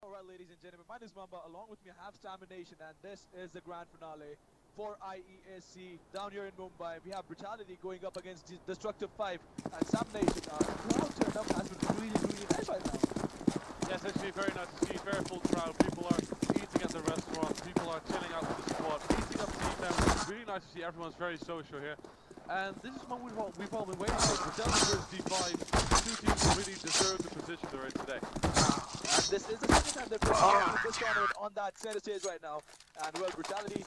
Alright, ladies and gentlemen, my name is Mamba. Along with me, I have Stamination, and this is the grand finale for IESC down here in Mumbai. We have Brutality going up against Destructive 5 and Stamination. The crowd turned up has been really nice right now. Yes, actually very nice to see. Very full crowd. People are eating at the restaurant. People are chilling out with the squad, eating up team members. Really nice to see. Everyone's very social here. And this is one we've all been waiting for. Brutality versus D5. Two teams that really deserve the position they're in today. And this is the second time they're playing this tournament on that center stage right now. And well, Brutality,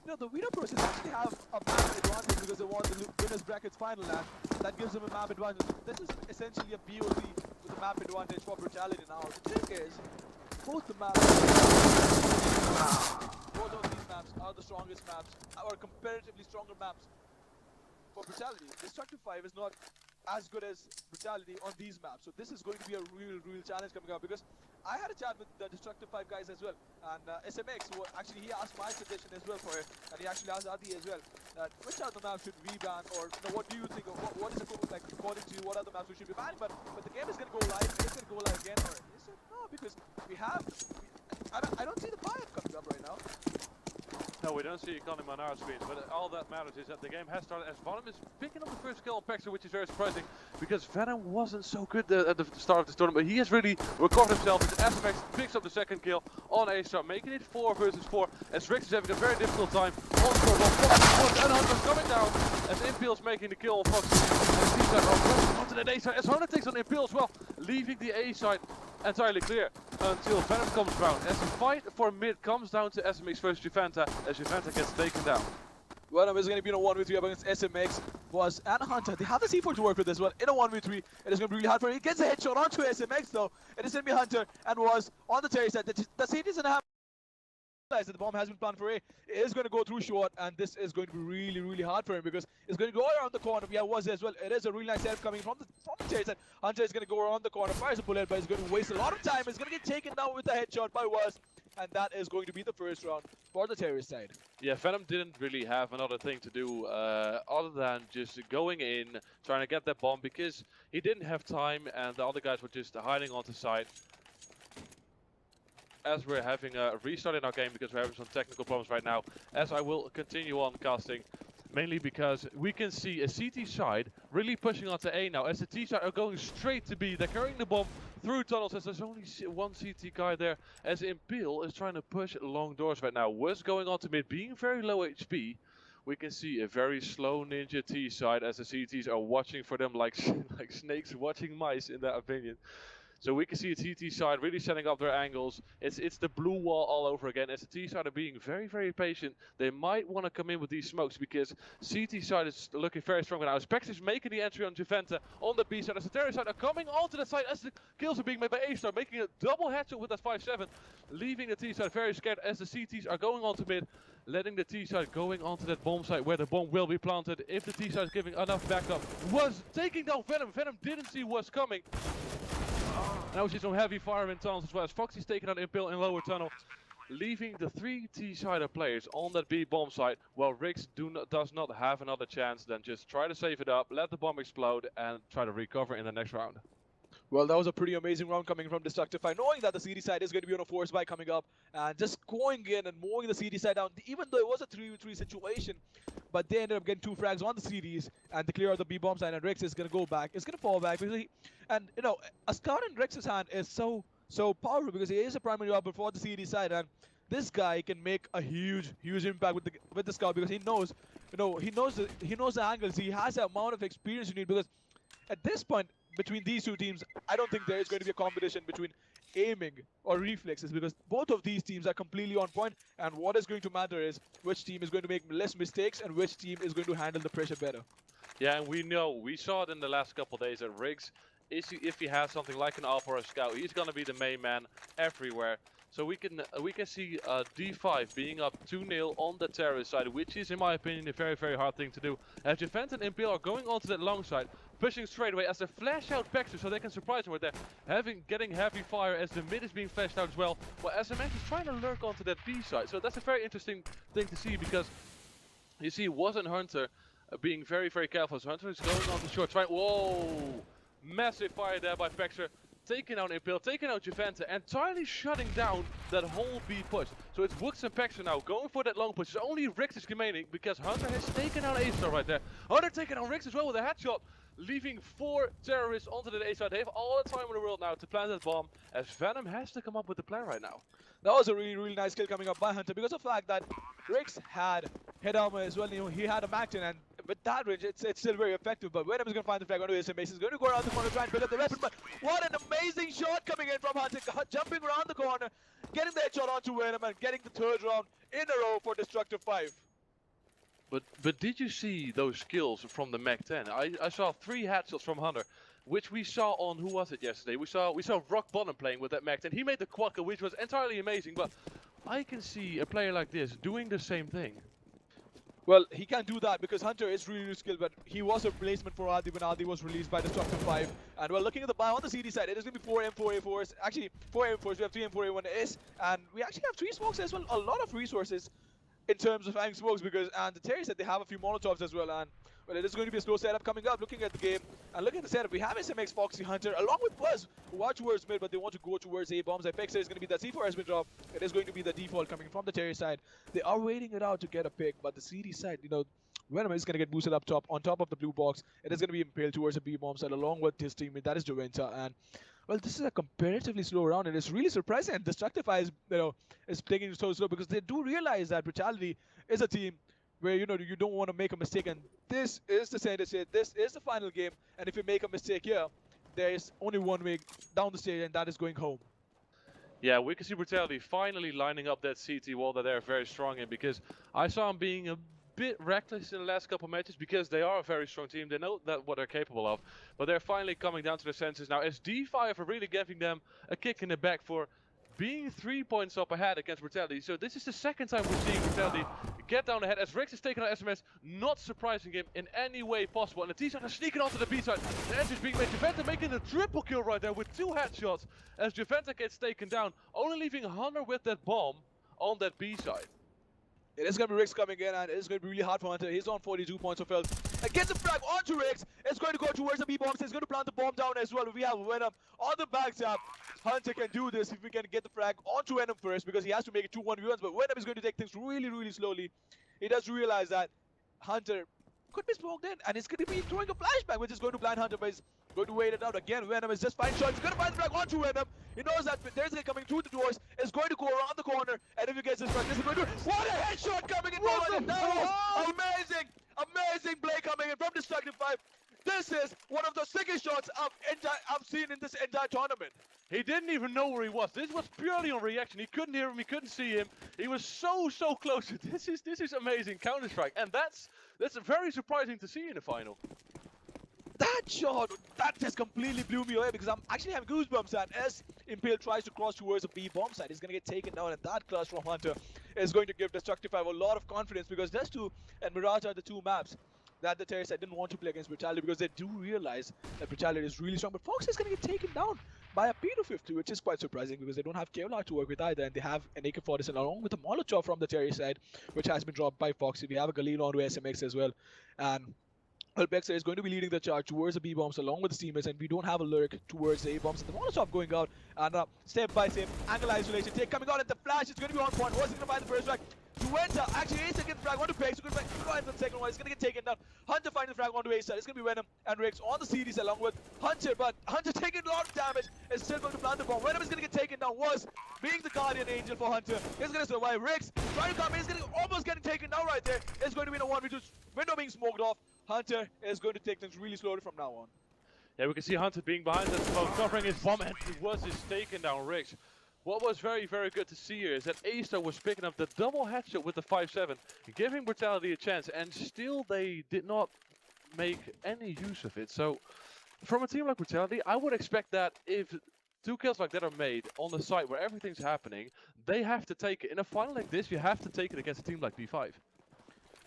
the winner process actually have a map advantage because they won the winners brackets final, and that gives them a map advantage. This is essentially a BOZ with a map advantage for Brutality now. The thing is, both of these maps are the strongest maps, or comparatively stronger maps for Brutality. Destructive 5 is not as good as Brutality on these maps, so this is going to be a real challenge coming up, because I had a chat with the Destructive 5 guys as well, and SMX, actually he asked my suggestion as well for it, and he actually asked Adi as well, which other maps should we ban, or what do you think, or what is it like according to you, what other maps we should be banning, but the game is going to go live, it's going to go live again, or he said no, because I don't see the fire coming up right now. No, we don't see it coming on our screens, but all that matters is that the game has started as Venom is picking up the first kill on Pexter, which is very surprising, because Venom wasn't so good at the start of this tournament, but he has really recovered himself as SMX picks up the second kill on A-Star, making it 4 versus 4, as Rix is having a very difficult time on score. And Hunter's coming down, as Impale's making the kill on Fox, and C-Side onto the A-Side, as Hunter takes on Impale as well, leaving the A-Side entirely clear until Venom comes around. As the fight for mid comes down to SMX versus Juventa, as Juventa gets taken down. Venom is going to be in a 1v3 against SMX and Hunter. They have the C4 to work with as well. In a 1v3, it is going to be really hard for him. He gets a headshot onto SMX though. It is going to be Hunter and was on the terrace side. The CT is going to have that the bomb has been planted for A. It is going to go through short, and this is going to be really hard for him, because it's going to go around the corner. Yeah, was as well. It is a really nice setup coming from the terrace side. Hunter is going to go around the corner, fires a bullet, but he's going to waste a lot of time. He's going to get taken down with a headshot by Was, and that is going to be the first round for the terrace side. Yeah, Venom didn't really have another thing to do other than just going in, trying to get that bomb, because he didn't have time, and the other guys were just hiding on the side. As we're having a restart in our game, because we're having some technical problems right now, as I will continue on casting, mainly because we can see a CT side really pushing onto A now, as the T side are going straight to B. They're carrying the bomb through tunnels, as there's only one CT guy there, as Impale is trying to push long doors right now. Was going on to mid, being very low HP. We can see a very slow Ninja T side, as the CTs are watching for them like snakes watching mice, in that opinion. So we can see a TT side really setting up their angles. It's the blue wall all over again, as the T side are being very patient. They might want to come in with these smokes, because CT side is looking very strong now. Specs is making the entry on Juventa on the B side, as the Terry side are coming onto the side, as the kills are being made by A-Star, making a double headshot with that 5-7, leaving the T side very scared, as the CTs are going on to mid, letting the T side going onto that bomb site where the bomb will be planted if the T side is giving enough backup. Was taking down Venom. Venom didn't see what's coming. Now we see some heavy fire in tunnels as well, as Foxy's taking out Impale in lower tunnel, leaving the 3 T-sider players on that B bomb site, while Rix does not have another chance than just try to save it up, let the bomb explode, and try to recover in the next round. Well, that was a pretty amazing round coming from Destructive 5, knowing that the CD side is going to be on a force buy coming up, and just going in and mowing the CD side down, even though it was a 3v3 situation, but they ended up getting 2 frags on the CDs, and they clear out the B bomb side, and Rex is going to go back. It's going to fall back, because and a scout in Rex's hand is so powerful, because he is a primary weapon for the CD side, and this guy can make a huge impact with the scout, because he knows, he knows the angles. He has the amount of experience you need, because at this point between these two teams, I don't think there is going to be a competition between aiming or reflexes, because both of these teams are completely on point, and what is going to matter is which team is going to make less mistakes and which team is going to handle the pressure better. Yeah, and we saw it in the last couple of days that Riggs, if he has something like an AWP or a scout, he's going to be the main man everywhere. So we can see D5 being up 2-0 on the terrorist side, which is, in my opinion, a very hard thing to do. As Juventa and Impale are going onto that long side, pushing straight away as they flash out Pexter, so they can surprise him with that. Getting heavy fire as the mid is being flashed out as well. Well, SMX is trying to lurk onto that B side, so that's a very interesting thing to see, because you see Was and Hunter being very careful. So Hunter is going on the short side. Whoa! Massive fire there by Pexter, taking out Impale, taking out Juventa, entirely shutting down that whole B push. So it's Wooks and Pexa now going for that long push. It's only Rix is remaining because Hunter has taken out A-Star right there. Hunter taking out Rix as well with a headshot, leaving 4 terrorists onto the A-Side. They have all the time in the world now to plant that bomb, as Venom has to come up with the plan right now. That was a really nice kill coming up by Hunter because of the fact that Rix had head armor as well. You know, he had a Macton, and with that range, it's still very effective. But Venom is going to find the frag onto SMS. He's going to go around the corner, try and pick up the weapon. But what an amazing shot coming in from Hunter, jumping around the corner, getting the headshot onto Venom, and getting the 3rd round in a row for Destructive 5. But did you see those kills from the Mac 10? I saw 3 headshots from Hunter, which we saw on, who was it yesterday? We saw Rock Bottom playing with that Mac 10. He made the Quacker, which was entirely amazing, but I can see a player like this doing the same thing. Well, he can't do that because Hunter is really skilled, but he was a replacement for Adi when Adi was released by Destructive 5. And we're looking at the buy on the CD side. It is going to be 4 M4A4s. Actually, 4 M4s. We have 3 M4A1s. And we actually have 3 smokes as well. A lot of resources in terms of having smokes because, and the Terry said they have a few Molotovs as well. And well, it is going to be a slow setup coming up. Looking at the game and looking at the setup, we have SMX, Foxy, Hunter, along with Buzz, who are towards mid, but they want to go towards A bombs. FX is going to be that C4 has been dropped. It is going to be the default coming from the Terry side. They are waiting it out to get a pick, but the CD side, you know, Venom is going to get boosted up top, on top of the blue box. It is going to be impaled towards a B bomb side along with his teammate, that is Juventa. And well, this is a comparatively slow round, and it's really surprising. And Destructify is, you know, is taking it so slow because they do realize that Brutality is a team where, you know, you don't want to make a mistake, and this is the center stage, this is the final game, and if you make a mistake here, there is only one way down the stage, and that is going home. Yeah, we can see Brutality finally lining up that CT wall that they're very strong in, because I saw him being a bit reckless in the last couple matches because they are a very strong team. They know that what they're capable of, but they're finally coming down to their senses now as D5 are really giving them a kick in the back for being 3 points up ahead against Brutality. So this is the second time we're seeing Brutality get down ahead as Rix is taking out SMS, not surprising him in any way possible. And the T-side are sneaking onto the B side. The edge is being made. Juventa making a triple kill right there with 2 headshots as Juventa gets taken down, only leaving Hunter with that bomb on that B side. It is going to be Rix coming in, and it is going to be really hard for Hunter. He's on 42 points of health. And gets the frag onto Rix. It's going to go towards the B bombs. He's going to plant the bomb down as well. We have Venom on the backstab. Hunter can do this if we can get the frag onto Venom first because he has to make it 2 1v1s. But Venom is going to take things really slowly. He does realize that Hunter could be smoked in, and he's going to be throwing a flashback, which is going to blind Hunter, but he's going to wait it out again. Venom is just fine shot. He's going to find the frag onto Venom. He knows that there's a guy coming through the doors. It's going to go around the corner, and if he gets this frag, this is going to... What a headshot coming in from That was amazing play coming in from Destructive 5. This is one of the sickest shots I've seen in this entire tournament. He didn't even know where he was. This was purely on reaction. He couldn't hear him. He couldn't see him. He was so close. This is amazing Counter-Strike, and that's very surprising to see in the final. That shot, that just completely blew me away because I'm actually having goosebumps. And as Impale tries to cross towards the B bomb side, he's going to get taken down, and that clutch from Hunter is going to give Destructive 5 a lot of confidence because Dust 2 and Mirage are the 2 maps that the Terrorists didn't want to play against Brutality because they do realize that Brutality is really strong. But Fox is going to get taken down by a P250, which is quite surprising because they don't have Kevlar to work with either, and they have an AK-47 along with a Molotov from the Terry side, which has been dropped by Foxy. We have a Galil onto SMX as well, and Bexa is going to be leading the charge towards the B-bombs along with the teammates, and we don't have a lurk towards the A-bombs. And the Molotov going out, and step by step, angle isolation, take coming out, and the flash is going to be on point. What's he going to find the first strike? Juventa actually a second frag onto Pex. Good find the second one. He's going to get taken down. Hunter finds the frag onto A side. It's going to be Venom and Rix on the series along with Hunter, but Hunter taking a lot of damage. Is still going to plant the bomb. Venom is going to get taken down. Was being the guardian angel for Hunter. He's going to survive. Rix trying to come in. He's going to almost getting taken down right there. It's going to be in a 1v2. Window being smoked off. Hunter is going to take things really slowly from now on. Yeah, we can see Hunter being behind that smoke, covering his bomb, and he was just taken down Rix. What was very good to see here is that A-Star was picking up the double headshot with the 5-7, giving Brutality a chance, and still they did not make any use of it. So, from a team like Brutality, I would expect that if 2 kills like that are made on the site where everything's happening, they have to take it. In a final like this, you have to take it against a team like B5.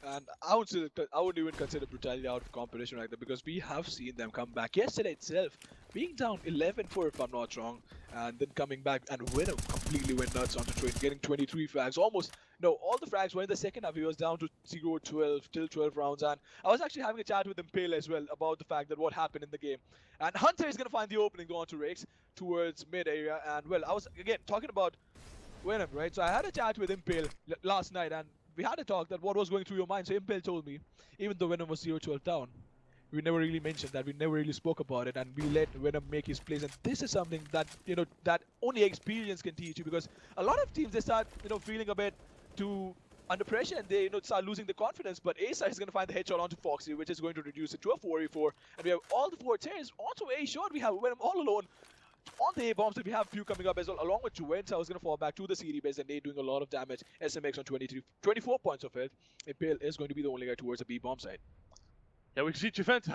And I wouldn't even consider Brutality out of competition like that because we have seen them come back. Yesterday itself, being down 11-4 if I'm not wrong, and then coming back and Venom completely went nuts on the train, getting 23 frags. Almost, no, all the frags were in the second half. He was down to 0-12, till 12 rounds. And I was actually having a chat with Impale as well about the fact that what happened in the game. And Hunter is going to find the opening going to Rex towards mid area. And well, I was, again, talking about Venom, right? So I had a chat with Impale last night, and we had a talk that what was going through your mind. So Impale told me, even though Venom was 0-12 down, we never really mentioned that, we never really spoke about it, and we let Venom make his plays. And this is something that, you know, that only experience can teach you, because a lot of teams, they start, you know, feeling a bit too under pressure, and they, you know, start losing the confidence. But A-side is going to find the headshot onto Foxy, which is going to reduce it to a 4v4, and we have all the 4 tears onto A-shot. We have Venom all alone on the A-bombs. We have a few coming up as well, along with Juventus. I was going to fall back to the CD base, and they doing a lot of damage. SMX on 24 points of health. Impale is going to be the only guy towards the B-bomb side. Yeah, we see Juventus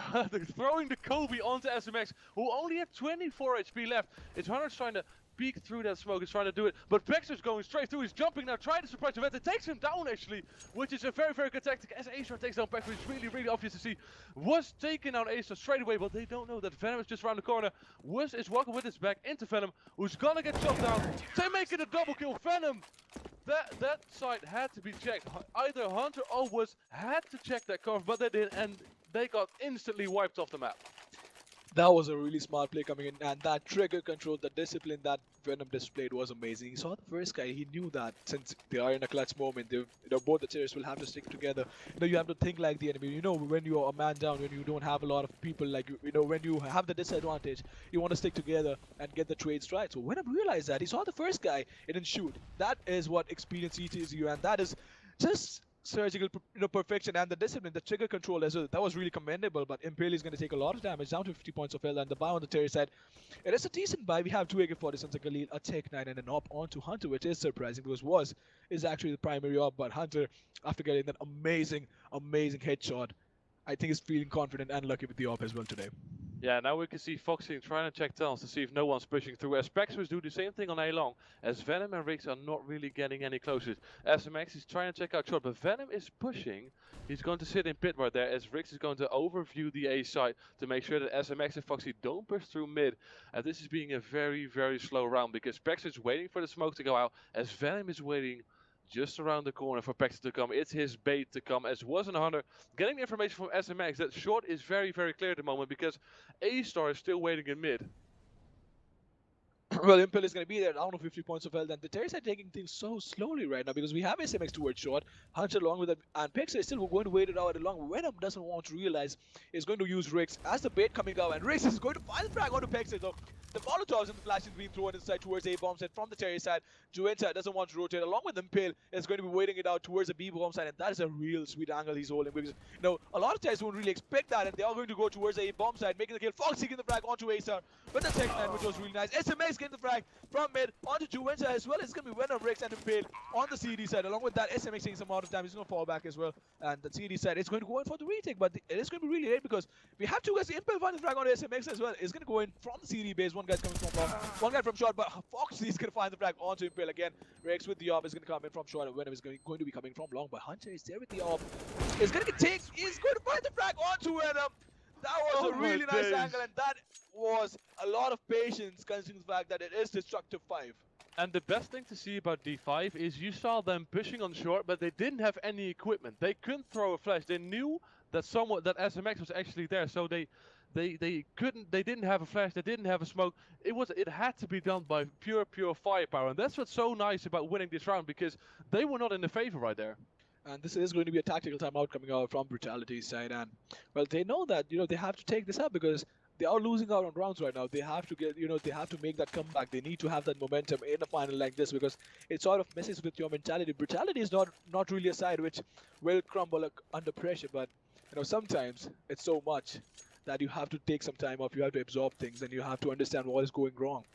throwing the Kobe onto SMX, who only had 24 HP left. It's Hunter's trying to peek through that smoke, he's trying to do it, but Baxter's going straight through, he's jumping now, trying to surprise Juventus, takes him down actually, which is a very, very good tactic. As A-Star takes down Baxter, it's really, really obvious to see. Was taking down A-Star straight away, but they don't know that Venom is just around the corner. Was is walking with his back into Venom, who's gonna get shot down. They make it a double kill. Venom! That side had to be checked. Either Hunter or Was had to check that cover, but they did, and they got instantly wiped off the map. That was a really smart play coming in, and that trigger control, the discipline that Venom displayed was amazing. He saw the first guy, he knew that since they are in a clutch moment, they, you know, both the tiers will have to stick together. You know, you have to think like the enemy. You know, when you're a man down, when you don't have a lot of people, like, you know, when you have the disadvantage, you want to stick together and get the trades right. So Venom realized that. He saw the first guy, he didn't shoot. That is what experience teaches you, and that is just surgical, you know, perfection, and the discipline, the trigger control as well. That was really commendable. But Impale is going to take a lot of damage, down to 50 points of health, and the buy on the Terry side, it is a decent buy. We have 2 AK-47s, a Khalil, a Tech 9, and an op onto Hunter, which is surprising because Was is actually the primary op, but Hunter, after getting that amazing headshot, I think is feeling confident and lucky with the op as well today. Yeah, now we can see Foxy trying to check tunnels to see if no one's pushing through. As Paxos do the same thing on A-long, as Venom and Riggs are not really getting any closer. SMX is trying to check out short, but Venom is pushing. He's going to sit in pit right there, as Riggs is going to overview the A side to make sure that SMX and Foxy don't push through mid. And this is being a very, very slow round, because Paxos is waiting for the smoke to go out, as Venom is waiting just around the corner for Paxton to come. It's his bait to come, as Was and Hunter getting the information from SMX that short is very, very clear at the moment, because A-Star is still waiting in mid. Well, Impale is going to be there, down to 50 points of health, and the Terrors are taking things so slowly right now because we have SMX towards short, Hunter along with it, and Pexa is still going to wait it out along. Venom doesn't want to realize he's going to use Riggs as the bait coming out, and Riggs is going to find the frag onto Pexa. So the Molotovs and the flashes being thrown inside towards A-bomb side from the Terry side. Juventus doesn't want to rotate, along with Impale is going to be waiting it out towards the B-bomb side, and that is a real sweet angle he's holding because, you know, a lot of Terrors won't really expect that, and they are going to go towards the A-bomb side, making the kill. Fox getting the frag onto A-Star with the Tech 9, which was really nice. SMX getting the frag from mid onto Juventus as well. It's going to be Venom, Riggs, and Impale on the CD side. Along with that, SMX taking some amount of damage. He's going to fall back as well. And the CD side is going to go in for the retake, but it is going to be really late because we have 2 guys. Impale finding the frag onto SMX as well. It's going to go in from the CD base. One guy's coming from long, one guy from short, but Foxy is going to find the frag onto Impale again. Riggs with the op is going to come in from short, and Venom is going to be coming from long, but Hunter is there with the op. He's going to take, he's going to find the frag onto Venom. That was a really nice angle, and that was a lot of patience considering the fact that it is Destructive 5. And the best thing to see about D5 is you saw them pushing on short, but they didn't have any equipment. They couldn't throw a flash. They knew that that SMX was actually there, so they didn't have a flash, they didn't have a smoke. It had to be done by pure firepower, and that's what's so nice about winning this round, because they were not in the favor right there. And this is going to be a tactical timeout coming out from Brutality's side, and well, they know that, you know, they have to take this up because they are losing out on rounds right now. They have to get, you know, they have to make that comeback. They need to have that momentum in a final like this because it sort of messes with your mentality. Brutality is not really a side which will crumble under pressure, but you know, sometimes it's so much that you have to take some time off, you have to absorb things, and you have to understand what is going wrong.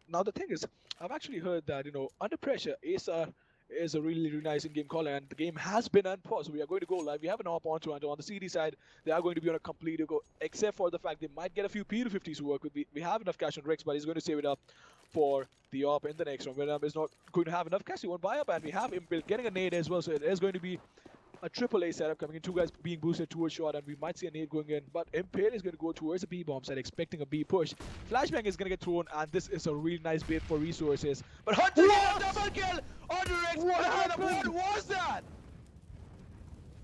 Now the thing is, I've actually heard that, you know, under pressure, Acer is a really, really nice in-game caller, and the game has been unpaused. So we are going to go live. We have an op onto Hunter. On the CD side, they are going to be on a complete go, except for the fact they might get a few P250s to work with. We have enough cash on Rex, but he's going to save it up for the op in the next round. Venom is not going to have enough cash. He won't buy up, and we have him getting a nade as well, so it is going to be a triple A setup coming in, two guys being boosted towards short, and we might see a nade going in, but Impale is going to go towards the B bomb side, expecting a B push. Flashbang is going to get thrown, and this is a really nice bait for resources. But Hunter gets a double kill on the Rex. What was that?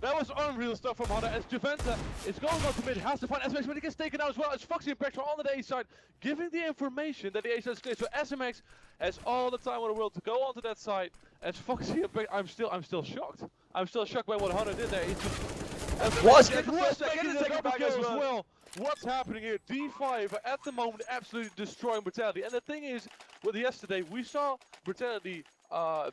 That was unreal stuff from Hunter as Javenta is going on to mid, has to find SMX, but he gets taken out as well as Foxy and Spectre on the A side, giving the information that the A side is clear. So SMX has all the time in the world to go onto that side. As Foxy and Spectre, I'm still shocked. I'm still shocked by what Hunter did there. It's just Was making the double kill as well. What's happening here? D5 are at the moment absolutely destroying Brutality. And the thing is, with yesterday, we saw Brutality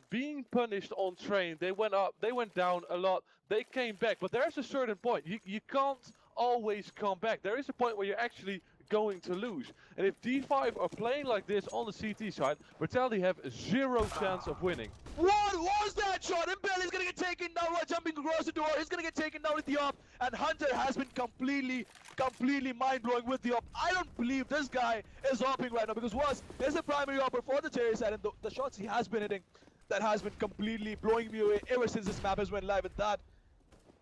being punished on train. They went up, they went down a lot, they came back, but there's a certain point. You can't always come back. There is a point where you're actually going to lose. And if D5 are playing like this on the CT side, Brutality have zero chance of winning. What was that shot? Impale is going to get taken down while jumping across the door. He's going to get taken down with the op, and Hunter has been completely mind-blowing with the op. I don't believe this guy is opping right now, because there's a primary opper for the Terry side, and the shots he has been hitting, that has been completely blowing me away ever since this map has went live. And that,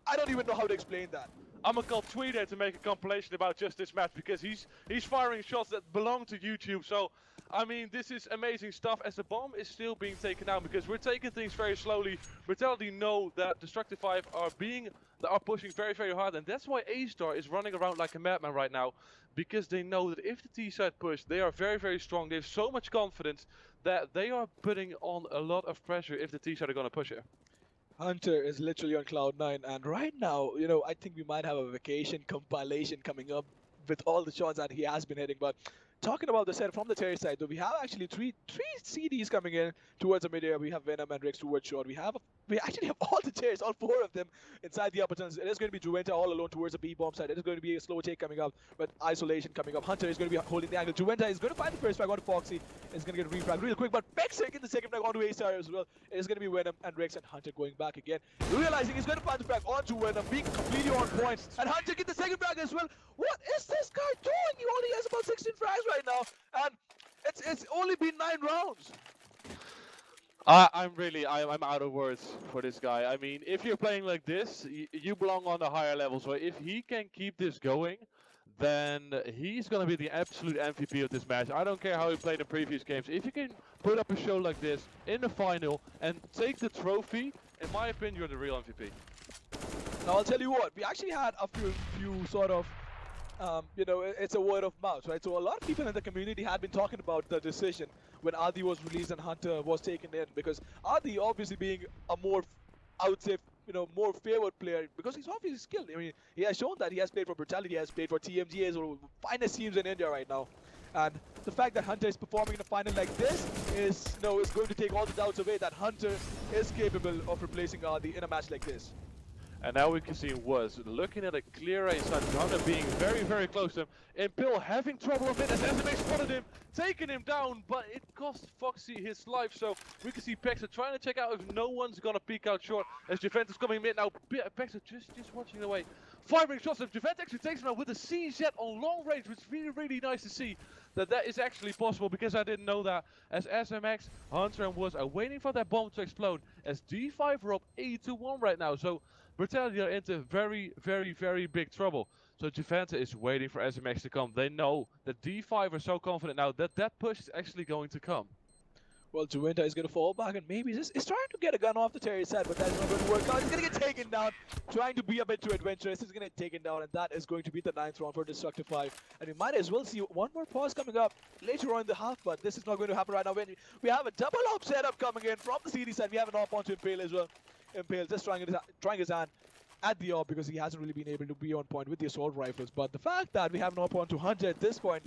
I don't even know how to explain that. I'm gonna call Tweeter to make a compilation about just this match, because he's firing shots that belong to YouTube. So I mean, this is amazing stuff as the bomb is still being taken down, because we're taking things very slowly. Brutality know that Destructive 5 are pushing very hard, and that's why A-Star is running around like a madman right now, because they know that if the T-side push, they are very strong. They have so much confidence that they are putting on a lot of pressure if the T-side are gonna push it. Hunter is literally on cloud 9, and right now, you know, I think we might have a vacation compilation coming up with all the shots that he has been hitting. But talking about the set from the Terry side, though, we have actually three CDs coming in towards the mid area. We have Venom and Rex towards short. We actually have all the Terrys, all four of them inside the upper tunnels. It is going to be Juventa all alone towards the B bomb side. It is going to be a slow take coming up, but isolation coming up. Hunter is going to be holding the angle. Juventa is going to find the first frag onto Foxy. It's going to get refragged real quick, but Bex taking the second frag onto A-Star as well. It is going to be Venom and Rex, and Hunter going back again, realizing he's going to find the frag onto Venom, being completely on point, and Hunter get the second frag as well. What is this guy doing? He only has about 16 frags right now, and it's only been 9 rounds. I'm out of words for this guy. I mean, if you're playing like this, you belong on the higher level. So if he can keep this going, then he's going to be the absolute MVP of this match. I don't care how he played in previous games. If you can put up a show like this in the final and take the trophy, in my opinion, you're the real MVP. Now I'll tell you what, we actually had a few sort of, you know, it's a word of mouth, right? So a lot of people in the community had been talking about the decision when Adi was released and Hunter was taken in, because Adi obviously being a more, I would say, you know, more favored player, because he's obviously skilled. I mean, he has shown that he has played for Brutality, he has played for TMG, as one of the finest teams in India right now. And the fact that Hunter is performing in a final like this is, you know, is going to take all the doubts away that Hunter is capable of replacing Adi in a match like this. And now we can see was looking at a clear A side, Hunter being very close to him. Impale having trouble a bit as SMA spotted him, taking him down, but it cost Foxy his life. So we can see Pexa trying to check out if no one's gonna peek out short as Juventus coming mid now. Pexa just watching away, firing shots. If Juventus actually takes him out with a CZ on long range, which is really nice to see that is actually possible, because I didn't know that. As SMX, Hunter and Woods are waiting for that bomb to explode, as D5 are up 8-1 right now. So Brutality are into very big trouble. So Juventa is waiting for SMX to come. They know that D5 are so confident now that push is actually going to come. Well, Juventa is going to fall back, and maybe he's trying to get a gun off the Terry side, but that's not going to work out. He's going to get taken down, trying to be a bit too adventurous. He's going to get taken down, and that is going to be the 9th round for Destructive 5. And we might as well see one more pause coming up later on in the half, but this is not going to happen right now. When we have a double op setup coming in from the CD side, we have an op onto Impale as well. Impale just trying his hand at the op, because he hasn't really been able to be on point with the assault rifles. But the fact that we have an op onto Hunter at this point,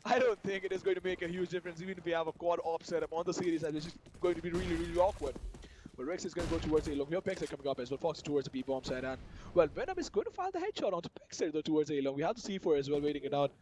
I don't think it is going to make a huge difference, even if we have a quad op setup on the series, and it's just going to be really awkward. But Rex is going to go towards A-Long. We have Pexer coming up as well. Fox towards the B-bomb side, and well, Venom is going to fire the headshot onto Pexer though towards A-Long. We have the C4 as well waiting it out,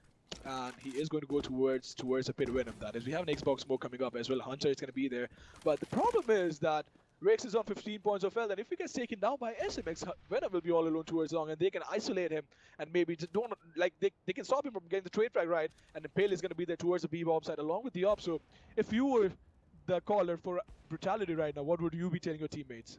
and he is going to go towards the pit Venom. That is, we have an Xbox smoke coming up as well. Hunter is going to be there, but the problem is that Rex is on 15 points of health, and if he gets taken down by SMX, Venom will be all alone towards long, and they can isolate him, and maybe just don't, like, they can stop him from getting the trade frag right, and Impale is going to be there towards the B-bomb side along with the op. So if you were the caller for Brutality right now, what would you be telling your teammates?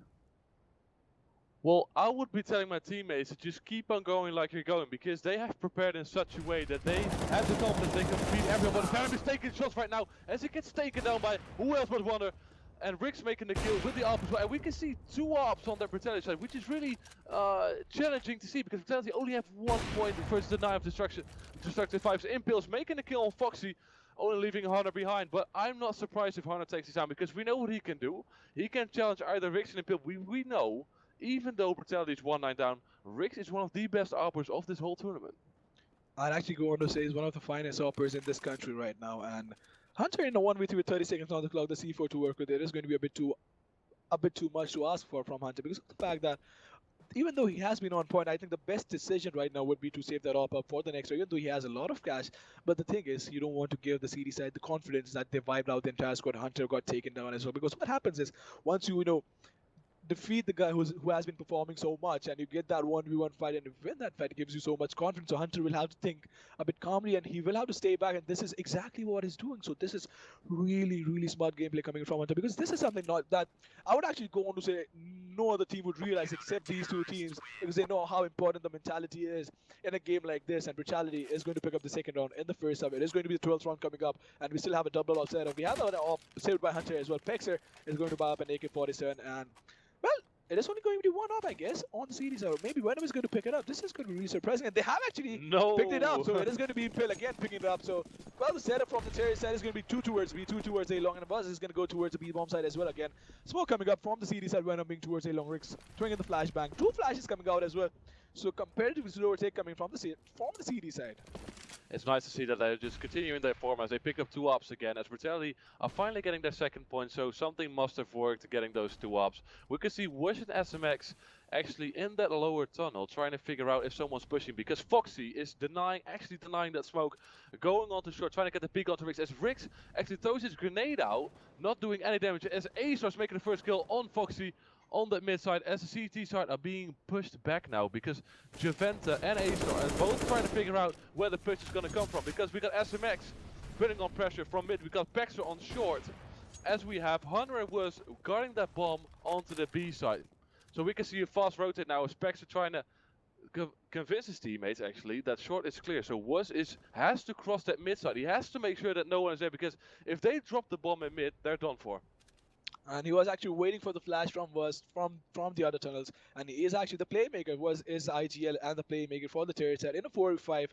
Well, I would be telling my teammates to just keep on going like you're going, because they have prepared in such a way that they have the confidence they can beat everyone. But Venom is taking shots right now as he gets taken down by who else but Wonder. And Rick's making the kill with the AWP as well. And we can see 2 AWPs on their Brutality side, which is really challenging to see, because Brutality only have 1 point versus the 9 of Destructive 5. So Impale's making the kill on Foxy, only leaving Hunter behind. But I'm not surprised if Hunter takes this down, because we know what he can do. He can challenge either Rix and Impale. We know, even though Brutality is 1-9 down, Rix is one of the best AWPers of this whole tournament. I'd actually go on to say he's one of the finest hoppers in this country right now. And Hunter in a 1v3 with 30 seconds on the clock, the C4 to work with, it is going to be a bit too much to ask for from Hunter, because of the fact that even though he has been on point, I think the best decision right now would be to save that up for the next round, even though he has a lot of cash. But the thing is, you don't want to give the CD side the confidence that they wiped out the entire squad. Hunter got taken down as well, because what happens is, once you know, defeat the guy who has been performing so much, and you get that 1v1 fight, and you win that fight, it gives you so much confidence. So Hunter will have to think a bit calmly, and he will have to stay back, and this is exactly what he's doing. So this is really smart gameplay coming from Hunter, because this is something not that I would actually go on to say no other team would realize except these 2 teams, because they know how important the mentality is in a game like this. And Brutality is going to pick up the second round in the first half. It is going to be the 12th round coming up, and we still have a double outside of. We have another off saved by Hunter as well. Pexer is going to buy up an AK-47, and well, it is only going to be 1 up, I guess, on the series. Or maybe Venom is going to pick it up. This is going to be really surprising. And they have actually picked it up. So it is going to be Impale again picking it up. So, well, the setup from the Terry side is going to be 2 towards B, 2 towards A long. And Buzz is going to go towards the B bomb side as well again. Smoke coming up from the CD side, Venom being towards A long. Rix throwing in the flashbang. 2 flashes coming out as well. So comparatively slower take coming from the CD side. It's nice to see that they're just continuing their form as they pick up 2 AWPs again, as Brutality are finally getting their second point, so something must have worked getting those 2 AWPs. We can see Wush and SMX actually in that lower tunnel trying to figure out if someone's pushing, because Foxy is actually denying that smoke, going on to short, trying to get the peek onto Rix, as Rix actually throws his grenade out, not doing any damage, as A starts making the first kill on Foxy on that mid side, as the CT side are being pushed back now, because Javenta and A-Star are both trying to figure out where the push is going to come from, because we got SMX putting on pressure from mid, we got Pexer on short, as we have Hunter was guarding that bomb onto the B side. So we can see a fast rotate now as Pexer trying to convince his teammates actually that short is clear. So has to cross that mid side, he has to make sure that no one is there, because if they drop the bomb in mid, they're done for. And he was actually waiting for the flash from the other tunnels, and he is actually the playmaker, is IGL and the playmaker for the Terry side in a 4v5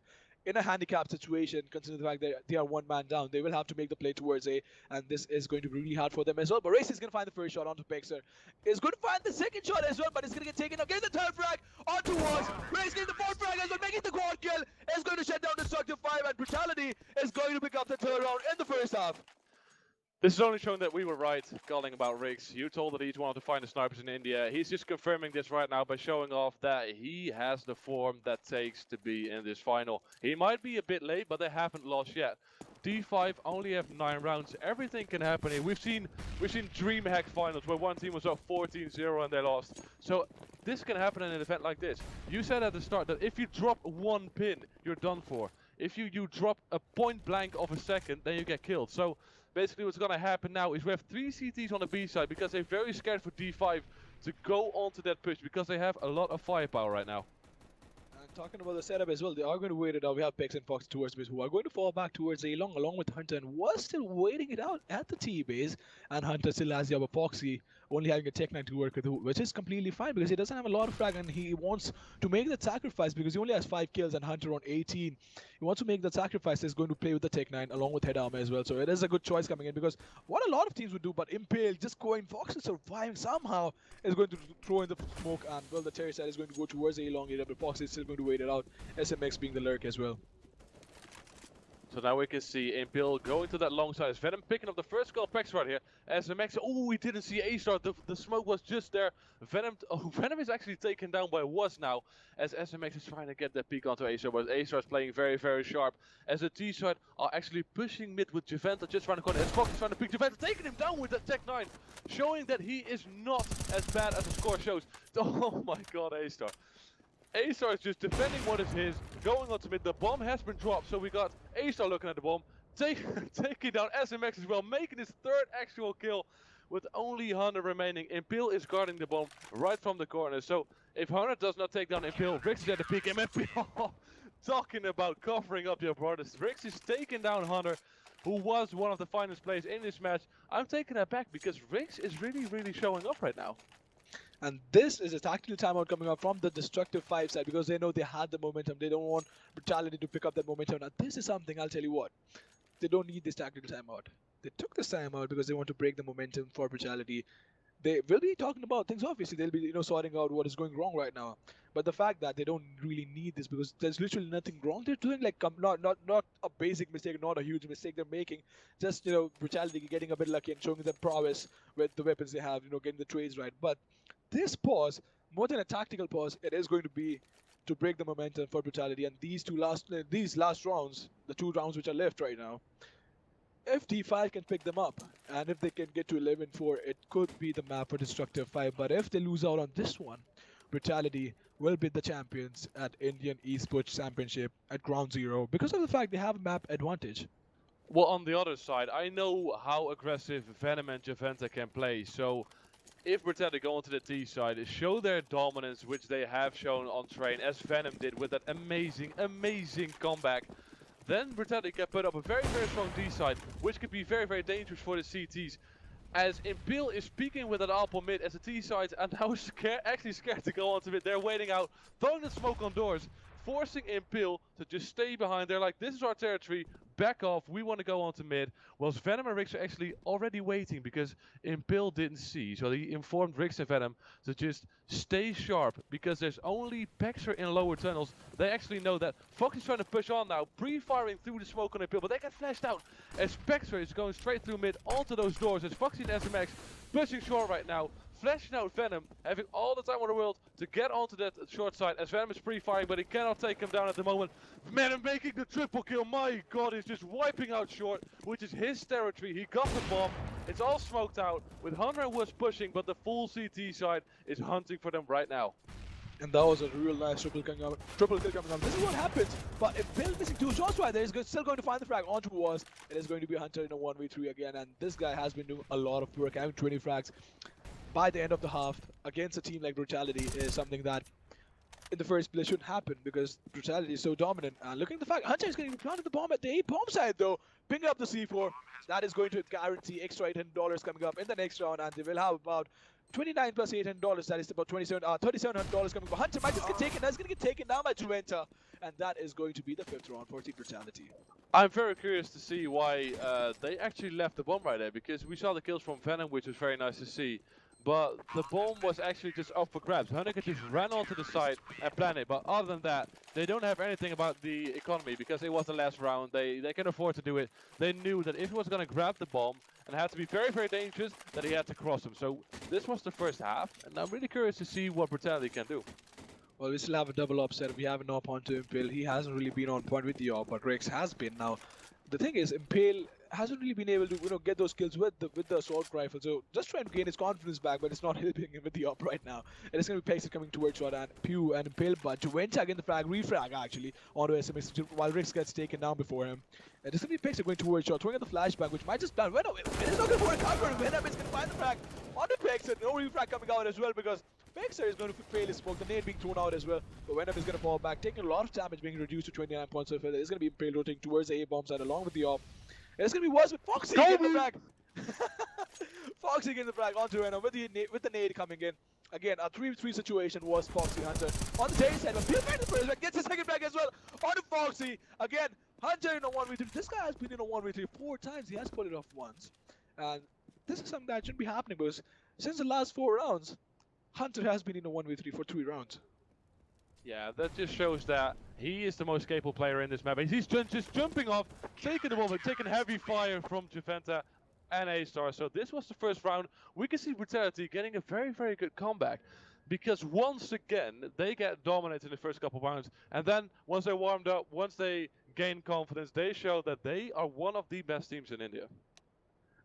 in a handicap situation, considering the fact that they are 1 man down. They will have to make the play towards A, and this is going to be really hard for them as well. But Race is going to find the first shot onto Pexer. Is going to find the second shot as well, but it's going to get taken up. Getting the 3rd frag onto Waz. Race getting the 4th frag as well, making the quad kill. Is going to shut down Destructive 5, and Brutality is going to pick up the 3rd round in the first half. This has only shown that we were right calling about Riggs. You told that he's one of the finest snipers in India. He's just confirming this right now by showing off that he has the form that takes to be in this final. He might be a bit late, but they haven't lost yet. D5 only have 9 rounds. Everything can happen here. We've seen DreamHack finals where one team was up 14-0 and they lost. So this can happen in an event like this. You said at the start that if you drop 1 pin, you're done for. If you drop a point blank of a second, then you get killed. So basically what's going to happen now is we have 3 CTs on the B side, because they're very scared for D5 to go onto that push, because they have a lot of firepower right now. And talking about the setup as well, they are going to wait it out. We have Pex and Fox towards base, who are going to fall back towards A long along with Hunter, and was still waiting it out at the T base. And Hunter still has the other Foxy, only having a Tech 9 to work with, which is completely fine, because he doesn't have a lot of frag, and he wants to make that sacrifice because he only has 5 kills and Hunter on 18. He wants to make that sacrifice. He's going to play with the Tech 9 along with head armor as well. So it is a good choice coming in, because what a lot of teams would do, but Impale just going, Fox is surviving somehow, is going to throw in the smoke, and well, the Terry side is going to go towards the elongated, but Fox is still going to wait it out. SMX being the lurk as well. So now we can see Impale going to that long side. Venom picking up the first goal. Pex right here. SMX, oh, we didn't see A-Star. The smoke was just there. Venom is actually taken down by Was now, as SMX is trying to get that peek onto A-Star, but A-Star is playing very sharp, as the T-side are actually pushing mid with Javenta just around the corner, as Fox is trying to pick Javenta, taking him down with that Tech 9, showing that he is not as bad as the score shows. Oh my god, A-Star. A-Star is just defending what is his, going on to mid. The bomb has been dropped, so we got A-Star looking at the bomb, taking down SMX as well, making his 3rd actual kill with only Hunter remaining. Impale is guarding the bomb right from the corner. So if Hunter does not take down Impale, Rix is at the peak. And Impale talking about covering up your brothers. Rix is taking down Hunter, who was one of the finest players in this match. I'm taking that back because Rix is really showing up right now. And this is a tactical timeout coming up from the Destructive 5 side because they know they had the momentum. They don't want Brutality to pick up that momentum. Now, this is something, I'll tell you what. They don't need this tactical timeout. They took this timeout because they want to break the momentum for Brutality. They will be talking about things, obviously. They'll be, sorting out what is going wrong right now. But the fact that they don't really need this because there's literally nothing wrong. They're doing like not a basic mistake, not a huge mistake they're making. Just, Brutality getting a bit lucky and showing them prowess with the weapons they have, getting the trades right. But this pause, more than a tactical pause, it is going to be to break the momentum for Brutality. And these last rounds, the 2 rounds which are left right now, if T5 can pick them up, and if they can get to 11-4, it could be the map for Destructive 5. But if they lose out on this one, Brutality will be the champions at Indian Esports Championship at Ground Zero because of the fact they have a map advantage. Well, on the other side, I know how aggressive Venom and Javenta can play. So if Brutality go onto the T side, show their dominance, which they have shown on train, as Venom did with that amazing comeback, then Brutality can put up a very strong D side, which could be very dangerous for the CTs. As Impale is peeking with an Alpo mid as the T sides are now actually scared to go onto mid. They're waiting out, throwing the smoke on doors, forcing Impale to just stay behind. They're like, this is our territory, back off, we want to go on to mid. Whilst Venom and Rix are actually already waiting because Impale didn't see. So he informed Rix and Venom to just stay sharp because there's only Pexer in lower tunnels. They actually know that Fox is trying to push on now, pre-firing through the smoke on Impale, but they get flashed out as Pexer is going straight through mid onto those doors as Foxy and SMX pushing short right now. Flashing out Venom, having all the time in the world to get onto that short side as Venom is pre-firing, but he cannot take him down at the moment. Venom making the triple kill, my god, he's just wiping out short, which is his territory. He got the bomb, it's all smoked out, with Hunter and Woods pushing, but the full CT side is hunting for them right now. And that was a real nice triple kill coming up. This is what happens, but if Bill missing 2 shots right there, he's still going to find the frag onto Waz. It is going to be Hunter in a 1v3 again, and this guy has been doing a lot of work, having 20 frags by the end of the half against a team like Brutality is something that in the first place shouldn't happen because Brutality is so dominant. And looking at the fact, Hunter is going to be planting the bomb at the A bomb side though, picking up the C4. That is going to guarantee extra $800 coming up in the next round, and they will have about 29 plus $800. That is about $3,700 coming. But Hunter might just get taken. That's going to get taken down by Javenta, and that is going to be the 5th round for Team Brutality. I'm very curious to see why they actually left the bomb right there, because we saw the kills from Venom, which was very nice to see. But the bomb was actually just up for grabs. Honecker just ran onto the side and planned it. But other than that, they don't have anything about the economy because it was the last round. They can afford to do it. They knew that if he was going to grab the bomb and had to be very dangerous, that he had to cross him. So this was the first half, and I'm really curious to see what Brutality can do. Well, we still have a double upset. We have an op onto Impale. He hasn't really been on point with the op, but Rex has been. Now, the thing is, Impale hasn't really been able to, get those kills with the assault rifle. So just trying to gain his confidence back, but it's not helping him with the op right now. It is going to be Pexer coming towards shot and Pew and Impale, but Javenta again the refrag actually onto SMS while Rix gets taken down before him. And it's going to be Pexer going towards shot, throwing in the flashback, which might just plan. Venom, it's not going to work out for Venom. It's going to find the frag onto Pexer. No refrag coming out as well because Pexer is going to fail his smoke, the nade being thrown out as well, but Venom is going to fall back, taking a lot of damage, being reduced to 29 points. So it's going to be Impale rotating towards the A-bomb side along with the op. And it's going to be worse with Foxy getting the frag. Foxy getting the frag onto Venom with the nade coming in. Again, a 3v3 situation was Foxy Hunter. On the tail side, but Pew finds the first frag, gets his second frag as well onto Foxy. Again, Hunter in a 1v3. This guy has been in a 1v3 4 times. He has pulled it off once. And this is something that shouldn't be happening because since the last 4 rounds, Hunter has been in a 1v3 for 3 rounds. Yeah, that just shows that he is the most capable player in this map. He's just jumping off, taking the moment, taking heavy fire from Javenta and A-Star. So this was the first round. We can see Brutality getting a very good comeback. Because once again, they get dominated in the first couple of rounds. And then once they warmed up, once they gain confidence, they show that they are one of the best teams in India.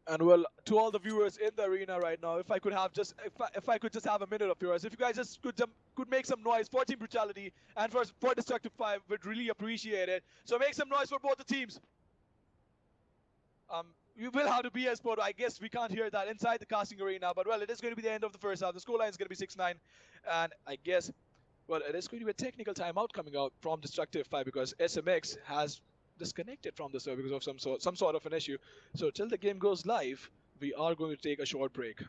And well, to all the viewers in the arena right now, if I could just have a minute of yours, if you guys just could make some noise for Team Brutality and for Destructive 5, would really appreciate it. So make some noise for both the teams. You will have to be a sport. I guess we can't hear that inside the casting arena, but well, it is going to be the end of the first half. The scoreline is going to be 6-9, and I guess, well, it is going to be a technical timeout coming out from Destructive 5 because SMX has disconnected from the server because of some sort of an issue. So till the game goes live, we are going to take a short break.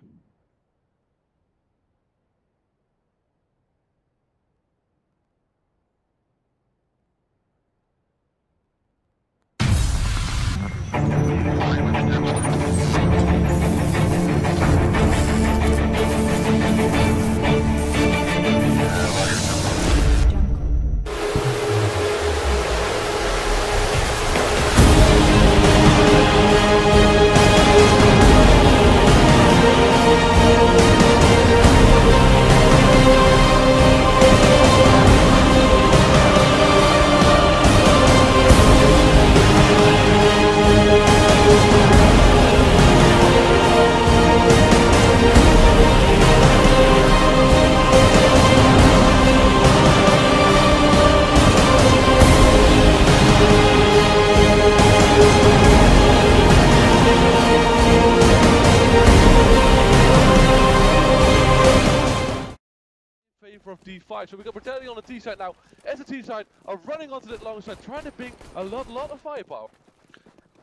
Favor of D5, so we got Brutality on the T side now. As the T side are running onto that long side, trying to bring a lot of firepower.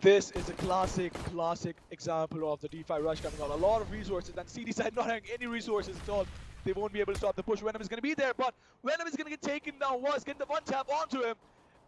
This is a classic example of the D5 rush coming out. A lot of resources, and CD side not having any resources at all. They won't be able to stop the push. Venom is going to be there, but Venom is going to get taken down. Was getting the one tap onto him.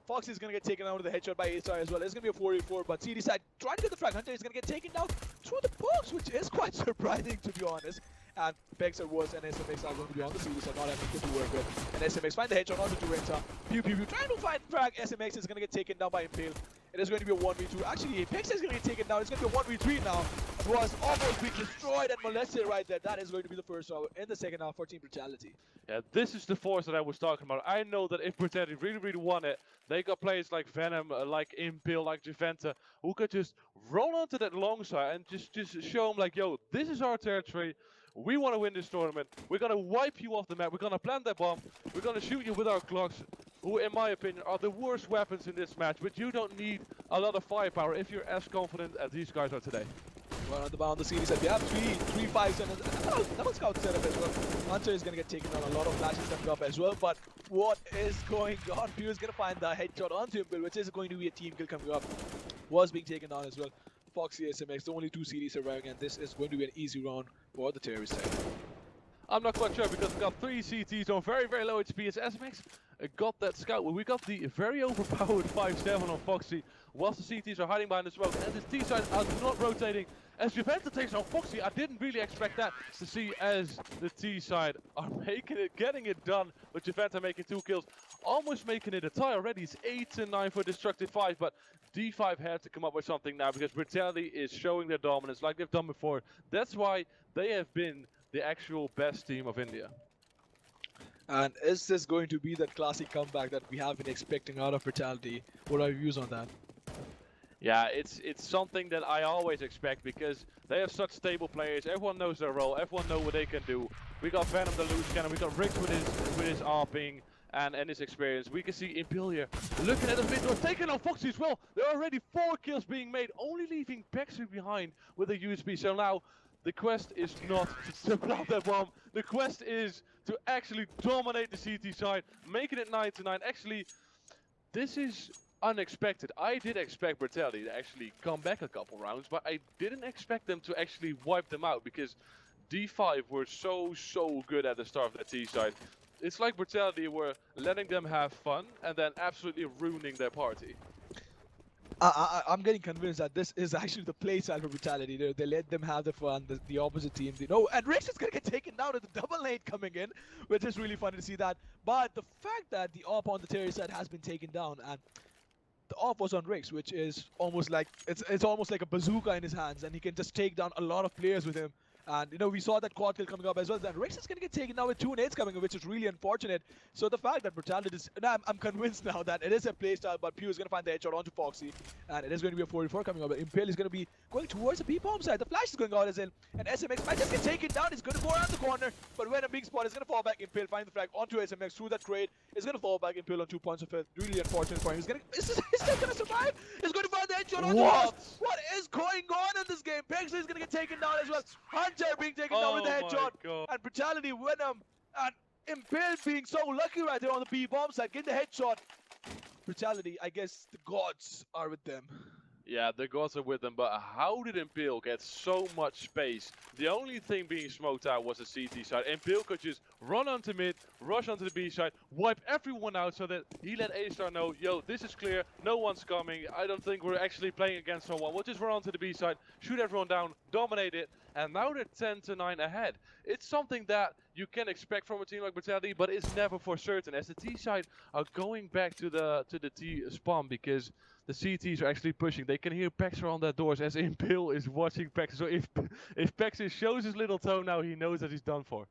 Foxy is going to get taken out with the headshot by A-Star as well. It's going to be a 4v4, but CD side trying to get the frag. Hunter is going to get taken down through the box, which is quite surprising to be honest. And Pexer was and SMX are going to be on the CD side, not having to work with. And SMX find the headshot onto Durenta. Pew pew pew, trying to find frag. SMX is going to get taken down by Impale. It is going to be a 1v2. Actually, Pexer is going to get taken down. It's going to be a 1v3 now. It was almost being destroyed and molested right there. That is going to be the first round in the second half for Team Brutality. Yeah, this is the force that I was talking about. I know that if Brutality really want it, they got players like Venom, like Impale, like Juventa, who could just roll onto that long side and just show them like, yo, this is our territory. We want to win this tournament. We're going to wipe you off the map. We're going to plant that bomb. We're going to shoot you with our Glocks, who, in my opinion, are the worst weapons in this match. But you don't need a lot of firepower if you're as confident as these guys are today. Well, on the bound, the series that we have three fives and a double scout setup as well. Hunter is going to get taken on, a lot of flashes coming up as well. But what is going on? Pew is going to find the headshot onto him, which is going to be a team kill coming up. Was being taken down as well. Foxy, SMX, the only two series surviving, and this is going to be an easy round for the terrorist side. I'm not quite sure because we got 3 CTs on very low HP as SMX got that scout. Well, we got the very overpowered 5-7 on Foxy whilst the CTs are hiding behind the smoke, and the T side are not rotating. As Juventa takes on Foxy, I didn't really expect that to see as the T side are getting it done with Juventa making 2 kills, almost making it a tie already. It's 8-9 for Destructive 5, but D5 had to come up with something now because Brutality is showing their dominance like they've done before. That's why they have been the actual best team of India. And is this going to be that classic comeback that we have been expecting out of Brutality? What are your views on that? Yeah, it's something that I always expect because they have such stable players. Everyone knows their role. Everyone knows what they can do. We got Venom the loose cannon. We got Riggs with his ARPing and his experience. We can see Impale here looking at the mid door, taking on Foxy as well. There are already 4 kills being made, only leaving Pexer behind with a USB. So now the quest is not to plant that bomb. The quest is to actually dominate the CT side, making it 9-9. Actually, this is unexpected. I did expect Brutality to actually come back a couple rounds, but I didn't expect them to actually wipe them out because D5 were so good at the start of the T side. It's like Brutality were letting them have fun and then absolutely ruining their party. I'm getting convinced that this is actually the play style for Brutality. They let them have the fun, the opposite team. And Riggs is going to get taken down with the double nade coming in, which is really funny to see that. But the fact that the AWP on the terrorist side has been taken down, and the AWP was on Riggs, which is almost like, it's almost like a bazooka in his hands, and he can just take down a lot of players with him. And we saw that quad kill coming up as well. Then Riggs is going to get taken now with 2 nades coming in, which is really unfortunate. So the fact that Brutality is, I'm convinced now that it is a playstyle, but Pew is going to find the headshot onto Foxy, and it is going to be a 4v4 coming up. Impale is going to be going towards the B-bomb side. The flash is going out as well, and SMX might just get taken down. He's going to go around the corner, but when a big spot is going to fall back, Impale find the frag onto SMX through that crate. Is going to fall back, Impale on 2 points of it. Really unfortunate for him. Is still going to survive? He's going to find the headshot on the boss. What is going on in this game? Pexer is going to get taken down as well. Hunter being taken down with the headshot, and Brutality, Venom, and Impale being so lucky right there on the B-bomb side, getting the headshot. Brutality, I guess the gods are with them. Yeah, the gods are with them, but how did Impale get so much space? The only thing being smoked out was the CT side. Impale could just run onto mid, rush onto the B side, wipe everyone out so that he let A-Star know, yo, this is clear, no one's coming, I don't think we're actually playing against someone. We'll just run onto the B side, shoot everyone down, dominate it, and now they're 10-9 ahead. It's something that you can expect from a team like Brutality, but it's never for certain, as the T side are going back to the T spawn because the CTs are actually pushing. They can hear Pexer on their doors as Impale is watching Pexer. So if Pexer shows his little toe now, he knows that he's done for.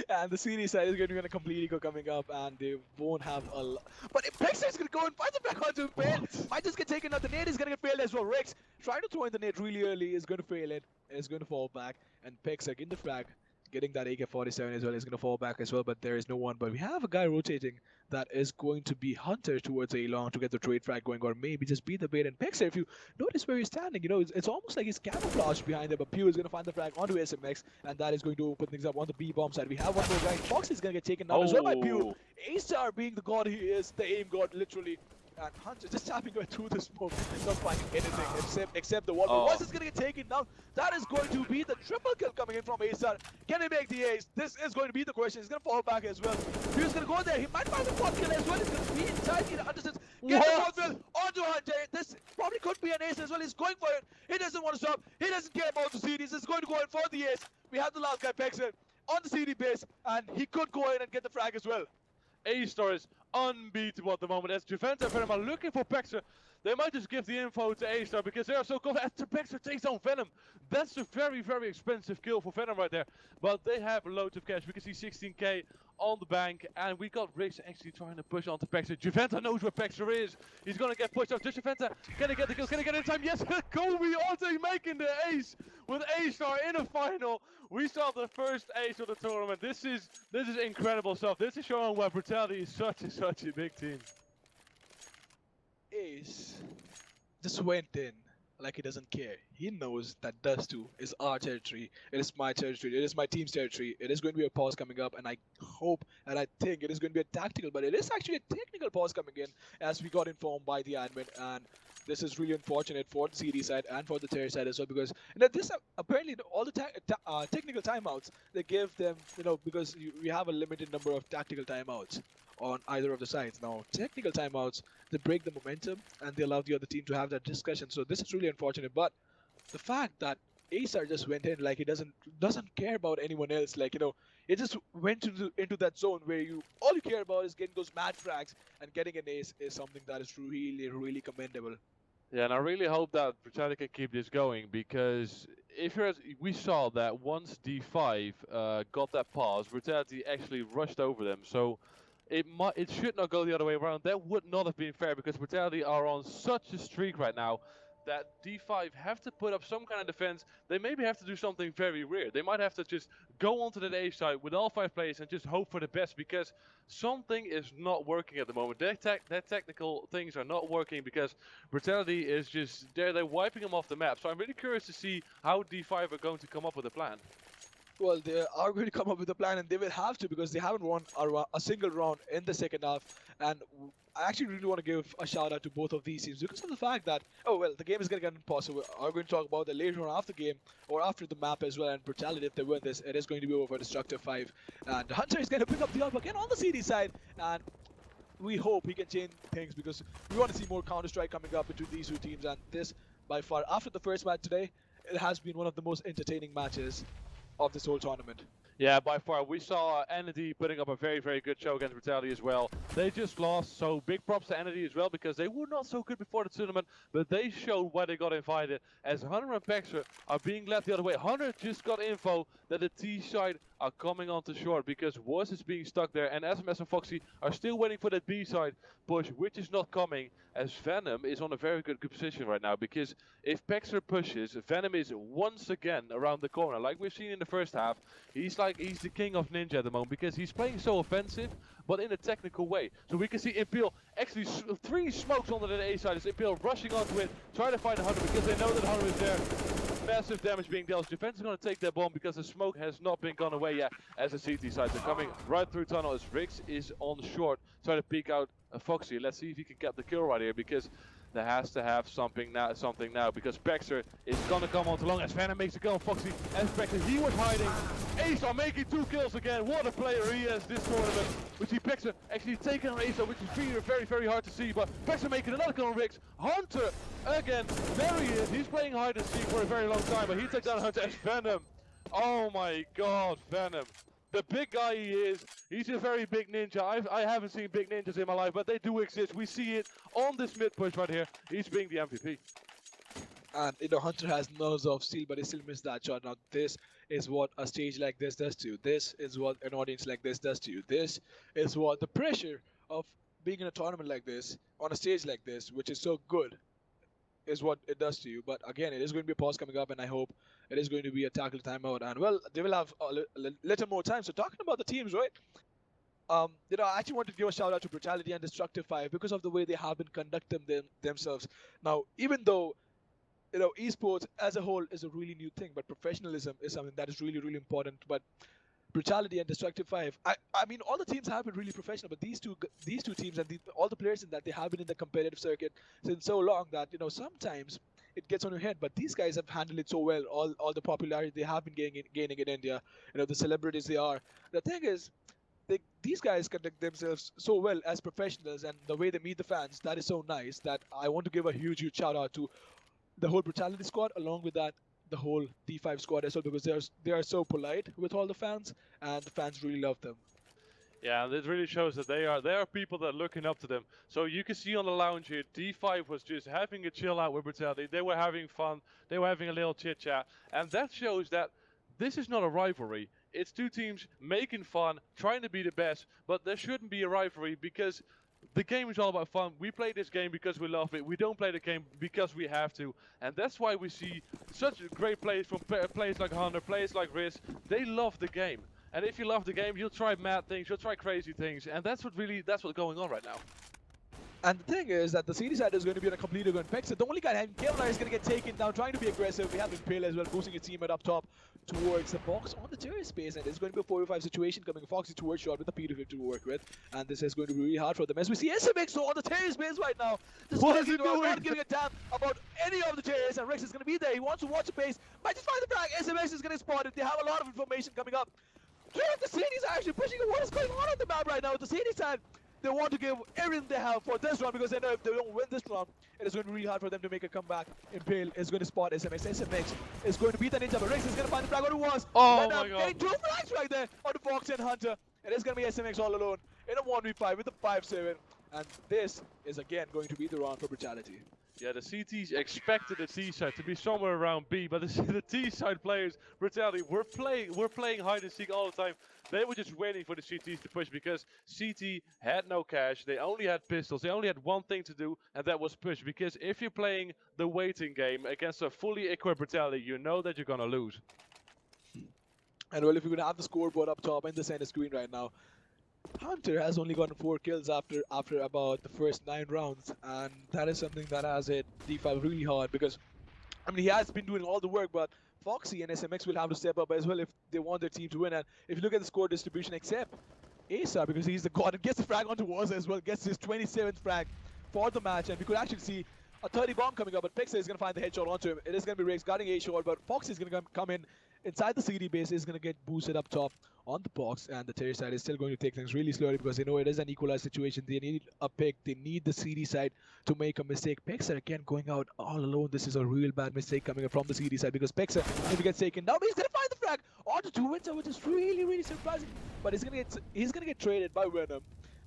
And the series side is going to be a complete eco coming up, and they won't have a lot. But if Pexer is going to go and find the back onto Impale, might just get taken out. The nade is going to get failed as well. Rex trying to throw in the nade really early is going to fail it. Is going to fall back, and Pexer getting the frag, getting that AK-47 as well is going to fall back as well, but there is no one. But we have a guy rotating that is going to be Hunter towards A-Long to get the trade frag going, or maybe just be the bait. And Pexer, if you notice where he's standing, you know, it's almost like he's camouflaged behind him, but Pew is going to find the frag onto SMX, and that is going to open things up on the B-bomb side. We have one more guy. Fox is going to get taken down as well by Pew. A-Star being the god he is, the aim god, literally. And Hunter just tapping right through the smoke, not finding anything except the wall. But once it's going to get taken down, that is going to be the triple kill coming in from A-Star. Can he make the ace? This is going to be the question. He's going to fall back as well. He's going to go there. He might find the fourth kill as well. He's going to be inside the Hunter. Get the fourth kill onto Hunter. This probably could be an ace as well. He's going for it. He doesn't want to stop. He doesn't care about the series. He's going to go in for the ace. We have the last guy, Pexer, on the CD base, and he could go in and get the frag as well. A-Star is unbeatable at the moment as Juventa and Venom are looking for Pexer. They might just give the info to A-Star because they are so confident. Pexer takes down Venom. That's a very, very expensive kill for Venom right there. But they have loads of cash. We can see 16k on the bank, and we got Riggs actually trying to push onto Pexer. Juventa knows where Pexer is. He's gonna get pushed out. Just Juventa, can he get the kill? Can he get it in time? Yes, Kobe Orte making the ace with A-Star in a final. We saw the first ace of the tournament. This is incredible stuff. This is showing why Brutality is such a big team. Ace just went in like he doesn't care. He knows that Dust 2 is our territory. It is my territory. It is my team's territory. It is going to be a pause coming up, and I hope and I think it is going to be a tactical, but it is actually a technical pause coming in, as we got informed by the admin. And this is really unfortunate for the CD side and for the Terror side as well, because this apparently all the technical timeouts they give them, because we have a limited number of tactical timeouts on either of the sides. Now, technical timeouts, they break the momentum and they allow the other team to have that discussion. So this is really unfortunate. But the fact that A-Star just went in like he doesn't care about anyone else, it just went into that zone where all you care about is getting those mad frags, and getting an ace is something that is really, really commendable. Yeah, and I really hope that Brutality can keep this going, because we saw that once D5 got that pass, Brutality actually rushed over them. So it should not go the other way around. That would not have been fair, because Brutality are on such a streak right now that D5 have to put up some kind of defense. They maybe have to do something very weird. They might have to just go onto the A side with all 5 players and just hope for the best, because something is not working at the moment. Their technical things are not working, because Brutality is just they're wiping them off the map. So I'm really curious to see how D5 are going to come up with a plan. Well, they are going to come up with a plan, and they will have to, because they haven't won a single round in the second half. And I actually really want to give a shout out to both of these teams, because of the fact that, the game is going to get impossible. We're going to talk about that later on after the game, or after the map as well. And Brutality, if they win this, it is going to be over for Destructive 5. And Hunter is going to pick up the up again on the CD side. And we hope he can change things, because we want to see more Counter-Strike coming up between these two teams. And this, by far, after the first match today, it has been one of the most entertaining matches of this whole tournament. Yeah, by far. We saw Entity putting up a very, very good show against Brutality as well. They just lost, so big props to Entity as well, because they were not so good before the tournament, but they showed why they got invited, as Hunter and Pexer are being led the other way. Hunter just got info that the T side are coming onto short, because Wars is being stuck there, and SMS and Foxy are still waiting for that B side push, which is not coming, as Venom is on a very good position right now, because if Pexer pushes, Venom is once again around the corner, like we've seen in the first half. He's the king of Ninja at the moment because he's playing so offensive, but in a technical way. So we can see Impale actually 3 smokes onto the A side. It's Impale rushing onto it, trying to find Hunter because they know that Hunter is there. Massive damage being dealt. Defense is going to take that bomb because the smoke has not been gone away yet as the CT sides are coming right through tunnel as Rix is on short, trying to peek out Foxy. Let's see if he can get the kill right here because there has to have something now because Pexer is gonna come on along as Venom makes a kill on Foxy as Pexer. He was hiding. Ace making 2 kills again. What a player he is this tournament. We see Pexer actually taking on Ace, which is very, very, very hard to see. But Pexer making another kill on Rix. Hunter again. There he is. He's playing hide and seek for a very long time, but he takes down Hunter as Venom. Oh my God, Venom. The big guy he is, he's a very big ninja. I haven't seen big ninjas in my life, but they do exist. We see it on this mid push right here. He's being the MVP. And Hunter has nose of steel, but he still missed that shot. Now this is what a stage like this does to you. This is what an audience like this does to you. This is what the pressure of being in a tournament like this, on a stage like this, which is so good, is what it does to you. But again, it is going to be a pause coming up, and I hope it is going to be a tackle timeout. And well, they will have a little more time. So talking about the teams, right? I actually want to give a shout out to Brutality and Destructive 5 because of the way they have been conducting themselves. Now, even though esports as a whole is a really new thing, but professionalism is something that is really, really important. But Brutality and Destructive 5, I mean, all the teams have been really professional, but these two teams and all the players in that, they have been in the competitive circuit since so long that sometimes it gets on your head. But these guys have handled it so well. All the popularity they have been gaining in India, the celebrities they are. The thing is, these guys conduct themselves so well as professionals, and the way they meet the fans, that is so nice that I want to give a huge shout out to the whole Brutality squad, along with that, the whole D5 squad as well, because they are so polite with all the fans, and the fans really love them. Yeah, and it really shows that they are people that are looking up to them. So you can see on the lounge here, D5 was just having a chill out with Brutality. They were having fun. They were having a little chit chat, and that shows that this is not a rivalry. It's 2 teams making fun, trying to be the best, but there shouldn't be a rivalry because the game is all about fun. We play this game because we love it. We don't play the game because we have to. And that's why we see such great plays from players like Hunter, players like Riz. They love the game. And if you love the game, you'll try mad things, you'll try crazy things. And that's what's going on right now. And the thing is that the CD side is going to be on a completely good pick. So the only guy having Kevlar is going to get taken down, trying to be aggressive. We have Impale as well, boosting his teammate up top towards the box on the terrace space. And it's going to be a 4v5 situation coming Foxy towards shot with the P250 to work with. And this is going to be really hard for them. As we see SMX on the terrace space right now. What is he doing? Not giving a damn about any of the terrace. And Rex is going to be there. He wants to watch the base. Might just find the frag. SMX is going to spot it. They have a lot of information coming up. Three of the cities are actually pushing it. What is going on the map right now? The city side, they want to give everything they have for this round because they know if they don't win this round, it is going to be really hard for them to make a comeback. Impale is going to spot SMX. SMX is going to beat the Ninja, but Rex is going to find the flag on who was. Oh my God. Getting 2 flags right there on the Fox and Hunter. It is going to be SMX all alone in a 1v5 with a 5-7. And this is again going to be the round for Brutality. Yeah, the CTs expected the T side to be somewhere around B, but the T side players, Brutality, we're playing hide and seek all the time. They were just waiting for the CTs to push because CT had no cash. They only had pistols. They only had one thing to do, and that was push. Because if you're playing the waiting game against a fully equipped Brutality, you know that you're gonna lose. And well, if you're gonna have the scoreboard up top in the center screen right now, Hunter has only gotten 4 kills after about the first 9 rounds, and that is something that has hit D5 really hard because, I mean, he has been doing all the work, but Foxy and SMX will have to step up as well if they want their team to win. And if you look at the score distribution, except Asa, because he's the god and gets the frag onto Wars as well, gets his 27th frag for the match, and we could actually see a 30 bomb coming up, but Pixar is going to find the headshot onto him. It is going to be Riggs guarding A shot, but Foxy is going to come in inside the CD base, is going to get boosted up top on the box, and the terrace side is still going to take things really slowly because they know it is an equalized situation. They need a pick. They need the CD side to make a mistake. Pexer again going out all alone. This is a real bad mistake coming from the CD side because Pexer, if he gets taken down, he's going to find the frag onto two winter, which is really surprising. But he's gonna get traded by Venom.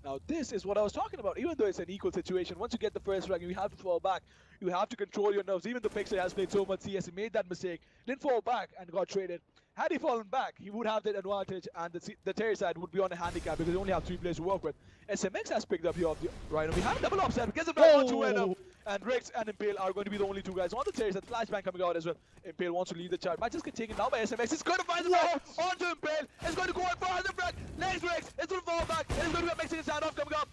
Now this is what I was talking about. Even though it's an equal situation, once you get the first frag, you have to fall back. You have to control your nerves. Even though Pixel has played so much CS, he made that mistake, didn't fall back and got traded. Had he fallen back, he would have that advantage, and the Terry side would be on a handicap because they only have 3 players to work with. SMX has picked up here right now. We have a double offset, gets it back onto Venom, and Rex and Impale are going to be the only 2 guys on the Terry side. Flashbang coming out as well. Impale wants to lead the charge. Might just get taken down by SMX. It's going to find the frag onto Impale. It's going to go on for the frag. Next Rex, it's going to fall back. It's going to be a Mexican standoff coming up.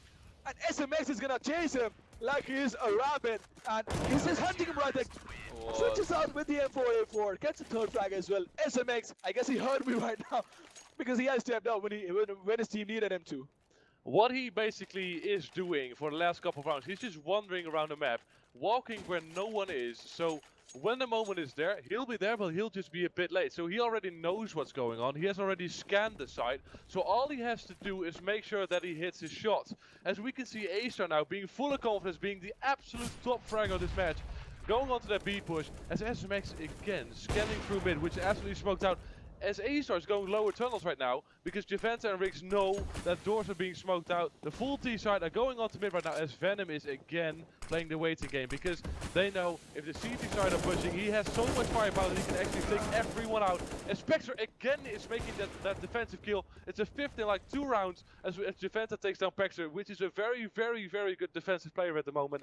And SMX is going to chase him like he's a rabbit. And he's just hunting him right there. Switches out with the M4A4, gets a 3rd frag as well. SMX, I guess he heard me right now because he has stepped out when his team needed him to. What he basically is doing for the last couple of rounds, he's just wandering around the map, walking where no one is. So when the moment is there, he'll be there, but he'll just be a bit late. So he already knows what's going on. He has already scanned the site. So all he has to do is make sure that he hits his shots. As we can see, A-Star now being full of confidence, being the absolute top frag of this match. Going on to that B push, as SMX again scanning through mid, which is absolutely smoked out. As A-Star is going lower tunnels right now, because Javenta and Riggs know that doors are being smoked out. The full T side are going on to mid right now, as Venom is again playing the waiting game, because they know if the CT side are pushing, he has so much firepower that he can actually take everyone out. And Spectre again is making that defensive kill. It's a 5th in like 2 rounds, as Javenta takes down Pexter, which is a very good defensive player at the moment.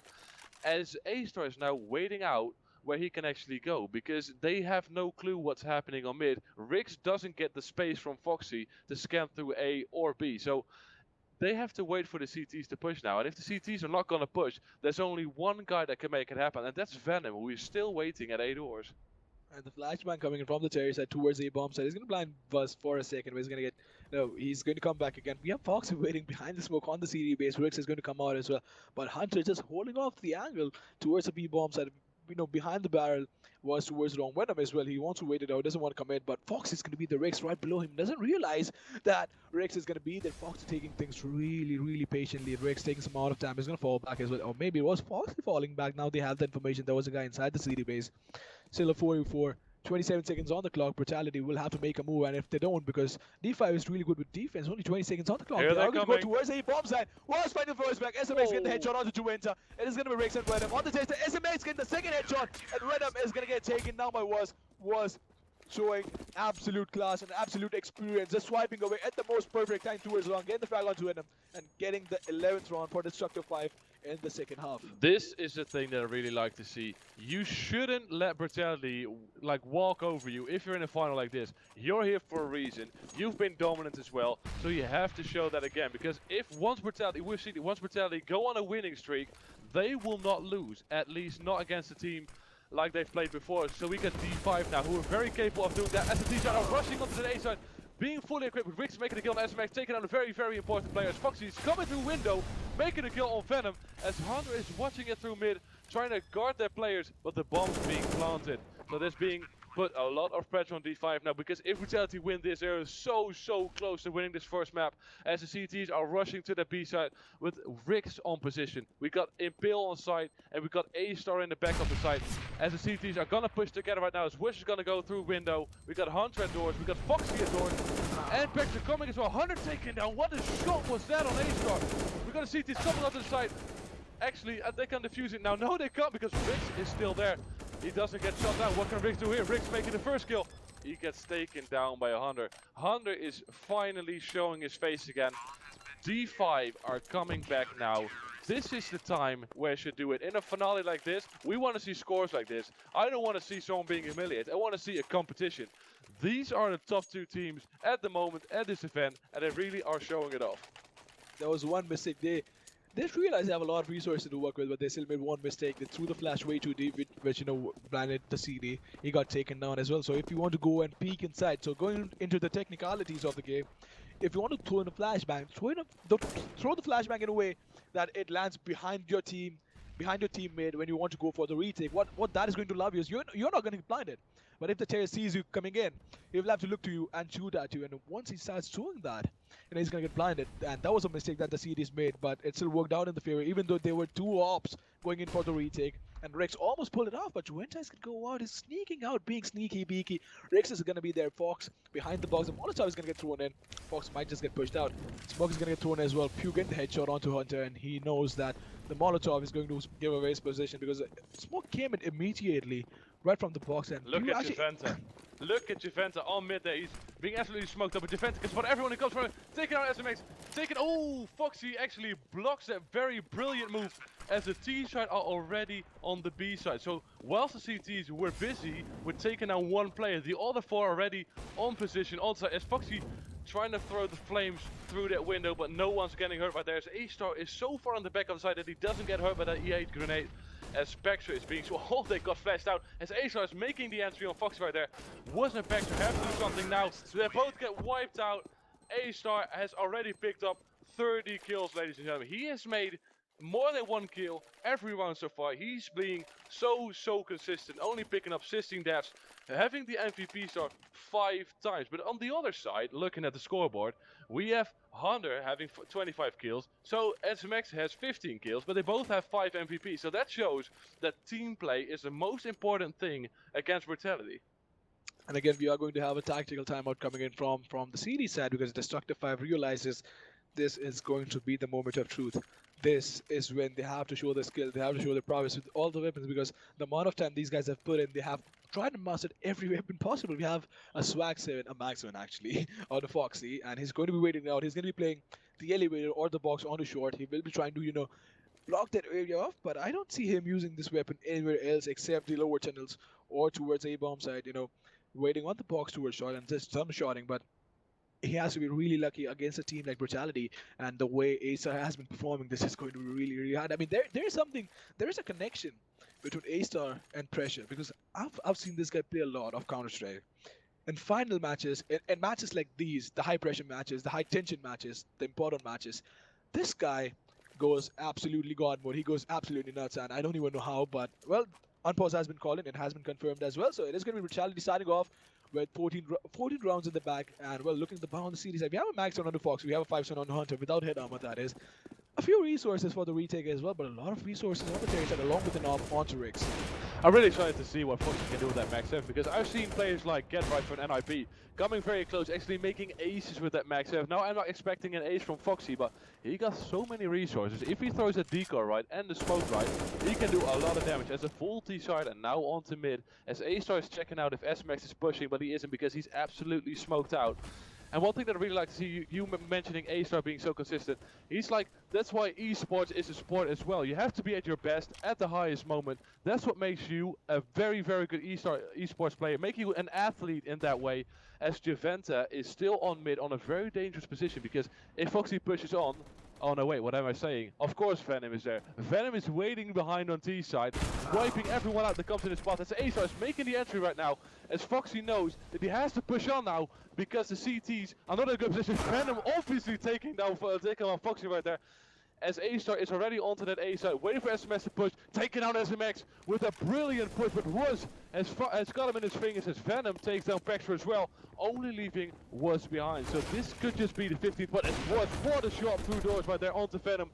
As A-Star is now waiting out where he can actually go, because they have no clue what's happening on mid. Riggs doesn't get the space from Foxy to scan through A or B, so they have to wait for the CTs to push now. And if the CTs are not going to push, there's only one guy that can make it happen, and that's Venom, who is still waiting at A doors. And the flashbang coming in from the Terry side towards A bomb side. He's going to blind Buzz for a second, but he's going to get... No, he's going to come back again. We have Foxy waiting behind the smoke on the CD base. Riggs is going to come out as well. But Hunter just holding off the angle towards the B bomb side. You know, behind the barrel was towards wrong Venom as well. He wants to wait it out, doesn't want to commit, but Fox is going to be the Rex right below him. Doesn't realize that Rex is going to be there. Fox is taking things really patiently. Rex taking some amount of time. He's going to fall back as well. Or maybe it was Fox falling back. Now they have the information. There was a guy inside the CD base. Still a 4v4. 27 seconds on the clock. Brutality will have to make a move, and if they don't, because D5 is really good with defense, only 20 seconds on the clock. Here they are they're going to go towards A bomb side. Was fighting for his back. SMX getting the headshot onto Juwenta. It is going to be Rex and Venom on the taster. SMX getting the second headshot, and Venom is going to get taken down by Was showing absolute class and absolute experience, just swiping away at the most perfect time towards round, getting the frag onto Venom, and getting the 11th round for Destructive 5 in the second half. This is the thing that I really like to see. You shouldn't let Brutality like walk over you if you're in a final like this. You're here for a reason. You've been dominant as well, so you have to show that again. Because if once Brutality go on a winning streak, they will not lose. At least not against a team like they've played before. So we got D5 now, who are very capable of doing that. As the T-side are rushing onto the A side, being fully equipped with Riggs making a kill on SMX, taking out a very important player. As Foxy is coming through window, making a kill on Venom, as Hunter is watching it through mid, trying to guard their players, but the bomb's being planted. So there's being put a lot of pressure on D5 now, because if Brutality win this, they're so close to winning this first map, as the CTs are rushing to the B side with Riggs on position. We got Impale on site, and we got A-Star in the back of the site, as the CTs are gonna push together right now, as Wish is gonna go through window. We got Hunter at doors, we got Foxy at doors, and Pexter coming as well. Hunter taken down. What a shot was that on A-Star? We got the CTs coming onto the site. Actually, they can defuse it now. No, they can't, because Riggs is still there. He doesn't get shot down. What can Riggs do here? Riggs making the first kill. He gets taken down by Hunter. Hunter is finally showing his face again. D5 are coming back now. This is the time where you should do it. In a finale like this, we want to see scores like this. I don't want to see someone being humiliated. I want to see a competition. These are the top 2 teams at the moment at this event, and they really are showing it off. There was one mistake. They realized they have a lot of resources to work with, but they still made one mistake. They threw the flash way too deep, which, you know, blinded the CD. He got taken down as well. So if you want to go and peek inside, so going into the technicalities of the game, if you want to throw in a flashbang, throw the flashbang in a way that it lands behind your teammate when you want to go for the retake. What that is going to allow you is you're not going to get blinded. But if the terror sees you coming in, he will have to look to you and shoot at you. And once he starts doing that, you know, he's going to get blinded. And that was a mistake that the CDs made, but it still worked out in the favor. Even though there were 2 ops going in for the retake, and Rex almost pulled it off, but Juventus could go out. He's sneaking out, being sneaky beaky. Rex is going to be there. Fox behind the box. The Molotov is going to get thrown in. Fox might just get pushed out. Smoke is going to get thrown in as well. Pew getting the headshot onto Hunter, and he knows that the Molotov is going to give away his position because Smoke came in immediately right from the box. And Look Pew at actually, Juventa. Look at Juventa on mid there. He's being absolutely smoked up. But Juventa can spot everyone who comes from him. Taking out SMX. Taking. Oh, Foxy actually blocks that very brilliant move as the T side are already on the B side. So whilst the CTs were busy with taking out one player, the other four already on position on side as Foxy trying to throw the flames through that window, but no one's getting hurt right there. As A-Star is so far on the back of the side that he doesn't get hurt by that E8 grenade. As Spectre is being so they got flashed out. As A-Star is making the entry on Foxy right there. Wasn't Spectre have to do something now. So they both get wiped out. A-Star has already picked up 30 kills, ladies and gentlemen. He has made more than one kill every round so far. He's being so consistent, only picking up 16 deaths, having the MVP start 5 times. But on the other side, looking at the scoreboard, we have Hunter having 25 kills, so SMX has 15 kills, but they both have 5 MVPs. So that shows that team play is the most important thing against Brutality. and again, we are going to have a tactical timeout coming in from the CD side because Destructive 5 realizes this is going to be the moment of truth. This is when they have to show their skill, they have to show their prowess with all the weapons because the amount of time these guys have put in, they have tried to master every weapon possible. We have a Swag 7, a Mag 7 actually, on the Foxy, and he's going to be waiting out. He's going to be playing the elevator or the box on the short. He will be trying to, block that area off, but I don't see him using this weapon anywhere else except the lower tunnels or towards A-bomb side, waiting on the box towards shot and just some shotting, but he has to be really lucky against a team like Brutality, and the way A-Star has been performing, this is going to be really, really hard. I mean, there is a connection between A-Star and Pressure, because I've seen this guy play a lot of Counter-Strike. In final matches, and matches like these, the high-pressure matches, the high-tension matches, the important matches, this guy goes absolutely god mode. He goes absolutely nuts, and I don't even know how, but, well, unpause has been called in, it has been confirmed as well, so it is going to be Brutality starting off with 14 rounds in the back, and well, looking at the bar on the CD side, we have a Max on the Fox, we have a 5-star on the Hunter without head armor, that is. A few resources for the retake as well, but a lot of resources on the Terry side along with an onto Riggs. I'm really excited to see what Foxy can do with that Max 7 because I've seen players like Get Right from NIP coming very close, actually making aces with that Max 7. Now I'm not expecting an ace from Foxy, but he got so many resources. If he throws a decoy right and the smoke right, he can do a lot of damage as a full T side and now onto mid. As A-Star is checking out if SMX is pushing, but he isn't because he's absolutely smoked out. And one thing that I really like to see, you mentioning A-Star being so consistent, he's like, that's why esports is a sport as well. You have to be at your best, at the highest moment. That's what makes you a very, very good esports player, make you an athlete in that way, as Juventa is still on mid on a very dangerous position, because if Foxy pushes on, oh no, wait, what am I saying? Of course Venom is there. Venom is waiting behind on T side, wiping everyone out that comes in his spot. As A-Star is making the entry right now, as Foxy knows that he has to push on now, because the CTs are not in a good position. Venom obviously taking on Foxy right there. As A-Star is already onto that A side, waiting for SMS to push, taking out SMX with a brilliant push, but was has got him in his fingers as Venom takes down Pextra as well, only leaving was behind. So this could just be the 15th, but it was for the shot through doors right there onto Venom,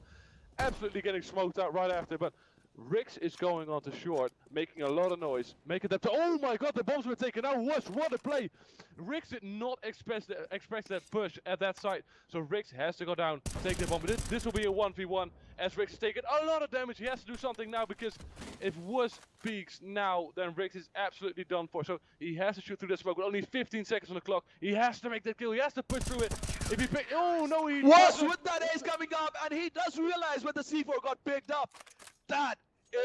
absolutely getting smoked out right after, but Rix is going on to short, making a lot of noise, making that oh my god, the bombs were taken out. What a play! Rix did not expect that push at that site, so Rix has to go down, take the bomb. But this will be a 1v1 as Rix is taking a lot of damage. He has to do something now, because if Wuss peaks now, then Rix is absolutely done for. So he has to shoot through the smoke with only 15 seconds on the clock. He has to make that kill. He has to push through it. If he pick, oh no, he Wuss with that ace coming up, and he does realize when the C4 got picked up. That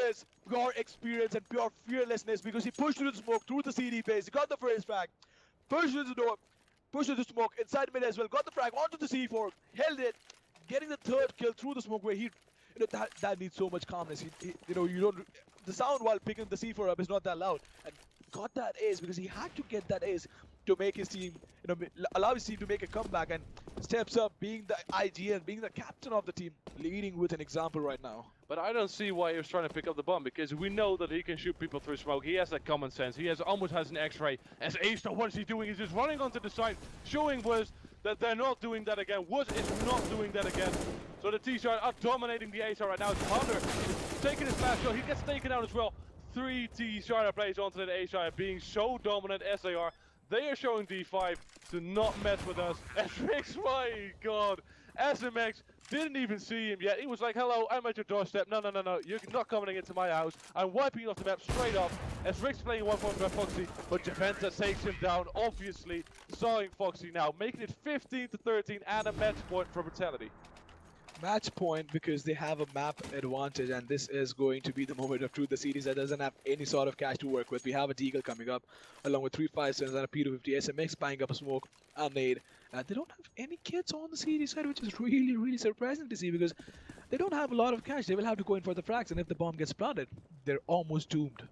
is pure experience and pure fearlessness, because he pushed through the smoke, through the CD base, he got the first frag, pushed through the door, pushed through the smoke, inside mid as well, got the frag onto the C4, held it, getting the third kill through the smoke where he, that needs so much calmness. The sound while picking the C4 up is not that loud, and got that ace because he had to get that ace to make his team, allow his team to make a comeback, and steps up, being the IGN, being the captain of the team, leading with an example right now. But I don't see why he was trying to pick up the bomb, because we know that he can shoot people through smoke. He has that common sense. He almost has an X-ray. As A-Star, what is he doing? He's just running onto the side, showing Wuss that they're not doing that again. Wuss is not doing that again. So the T-Star are dominating the A-Star right now. It's Hunter taking his last shot. He gets taken out as well. 3 T-Shiner players onto the A-Shiner, being so dominant as they are. They are showing D5 to not mess with us. And Rix, my god, SMX didn't even see him yet. He was like, hello, I'm at your doorstep. No, you're not coming into my house. I'm wiping you off the map straight up. As Rix playing 1-1 by Foxy, but Javenta takes him down, obviously sawing Foxy now, making it 15-13 and a match point for Brutality. Match point because they have a map advantage, and this is going to be the moment of truth. The series that doesn't have any sort of cash to work with. We have a Deagle coming up along with 3 5-7s and a P250 SMX buying up a smoke and nade. And they don't have any kits on the series side, which is really surprising to see because they don't have a lot of cash. They will have to go in for the frags, and if the bomb gets planted, they're almost doomed.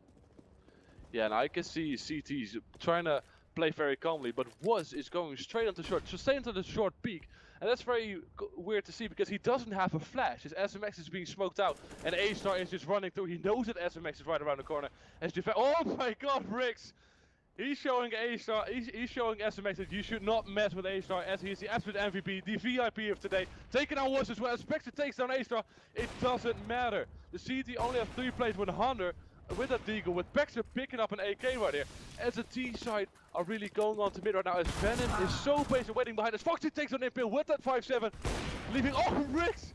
Yeah, and I can see CT's trying to play very calmly, but Wuz is going straight onto short, so stay into the short peak. And that's very weird to see because he doesn't have a flash. His SMX is being smoked out and A-Star is just running through. He knows that SMX is right around the corner. Oh my god, Rix! He's showing A-Star, he's showing SMX that you should not mess with A-Star as he is the absolute MVP, the VIP of today. Taking out Wuz as well. Spectre takes down A-Star. It doesn't matter. The CT only have 3 plays with Hunter. With that Deagle, with Baxter picking up an AK right there. As the T side are really going on to mid right now, as Venom is so patient waiting behind us. Foxy takes on Impale with that 5-7, leaving. Oh, Rix!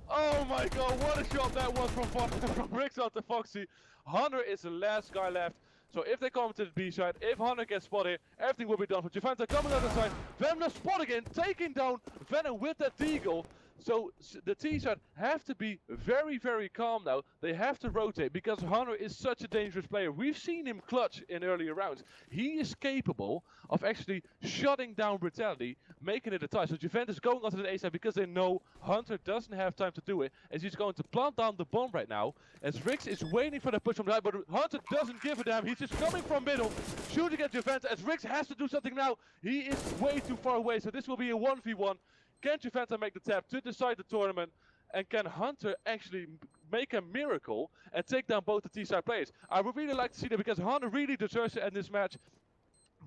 Oh my god, what a shot that was from Rix onto Foxy. Hunter is the last guy left. So if they come to the B side, if Hunter gets spotted, everything will be done. For Javenta coming on the side, Venom spot again, taking down Venom with that Deagle. So the T side have to be very calm now. They have to rotate because Hunter is such a dangerous player. We've seen him clutch in earlier rounds. He is capable of actually shutting down Brutality, making it a tie. So Javenta is going onto the A side because they know Hunter doesn't have time to do it, as he's going to plant down the bomb right now. As Rix is waiting for the push from the side, but Hunter doesn't give a damn. He's just coming from middle, shooting at Javenta. As Rix has to do something now, he is way too far away. So this will be a 1v1. Can Javenta make the tap to decide the tournament? And can Hunter actually make a miracle and take down both the T-side players? I would really like to see that because Hunter really deserves it in this match.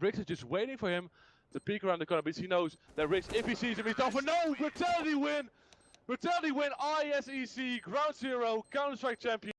Rix is just waiting for him to peek around the corner because he knows that Rix, if he sees him, he's done for. No! Brutality win! Brutality win! ISEC Ground Zero Counter-Strike champion.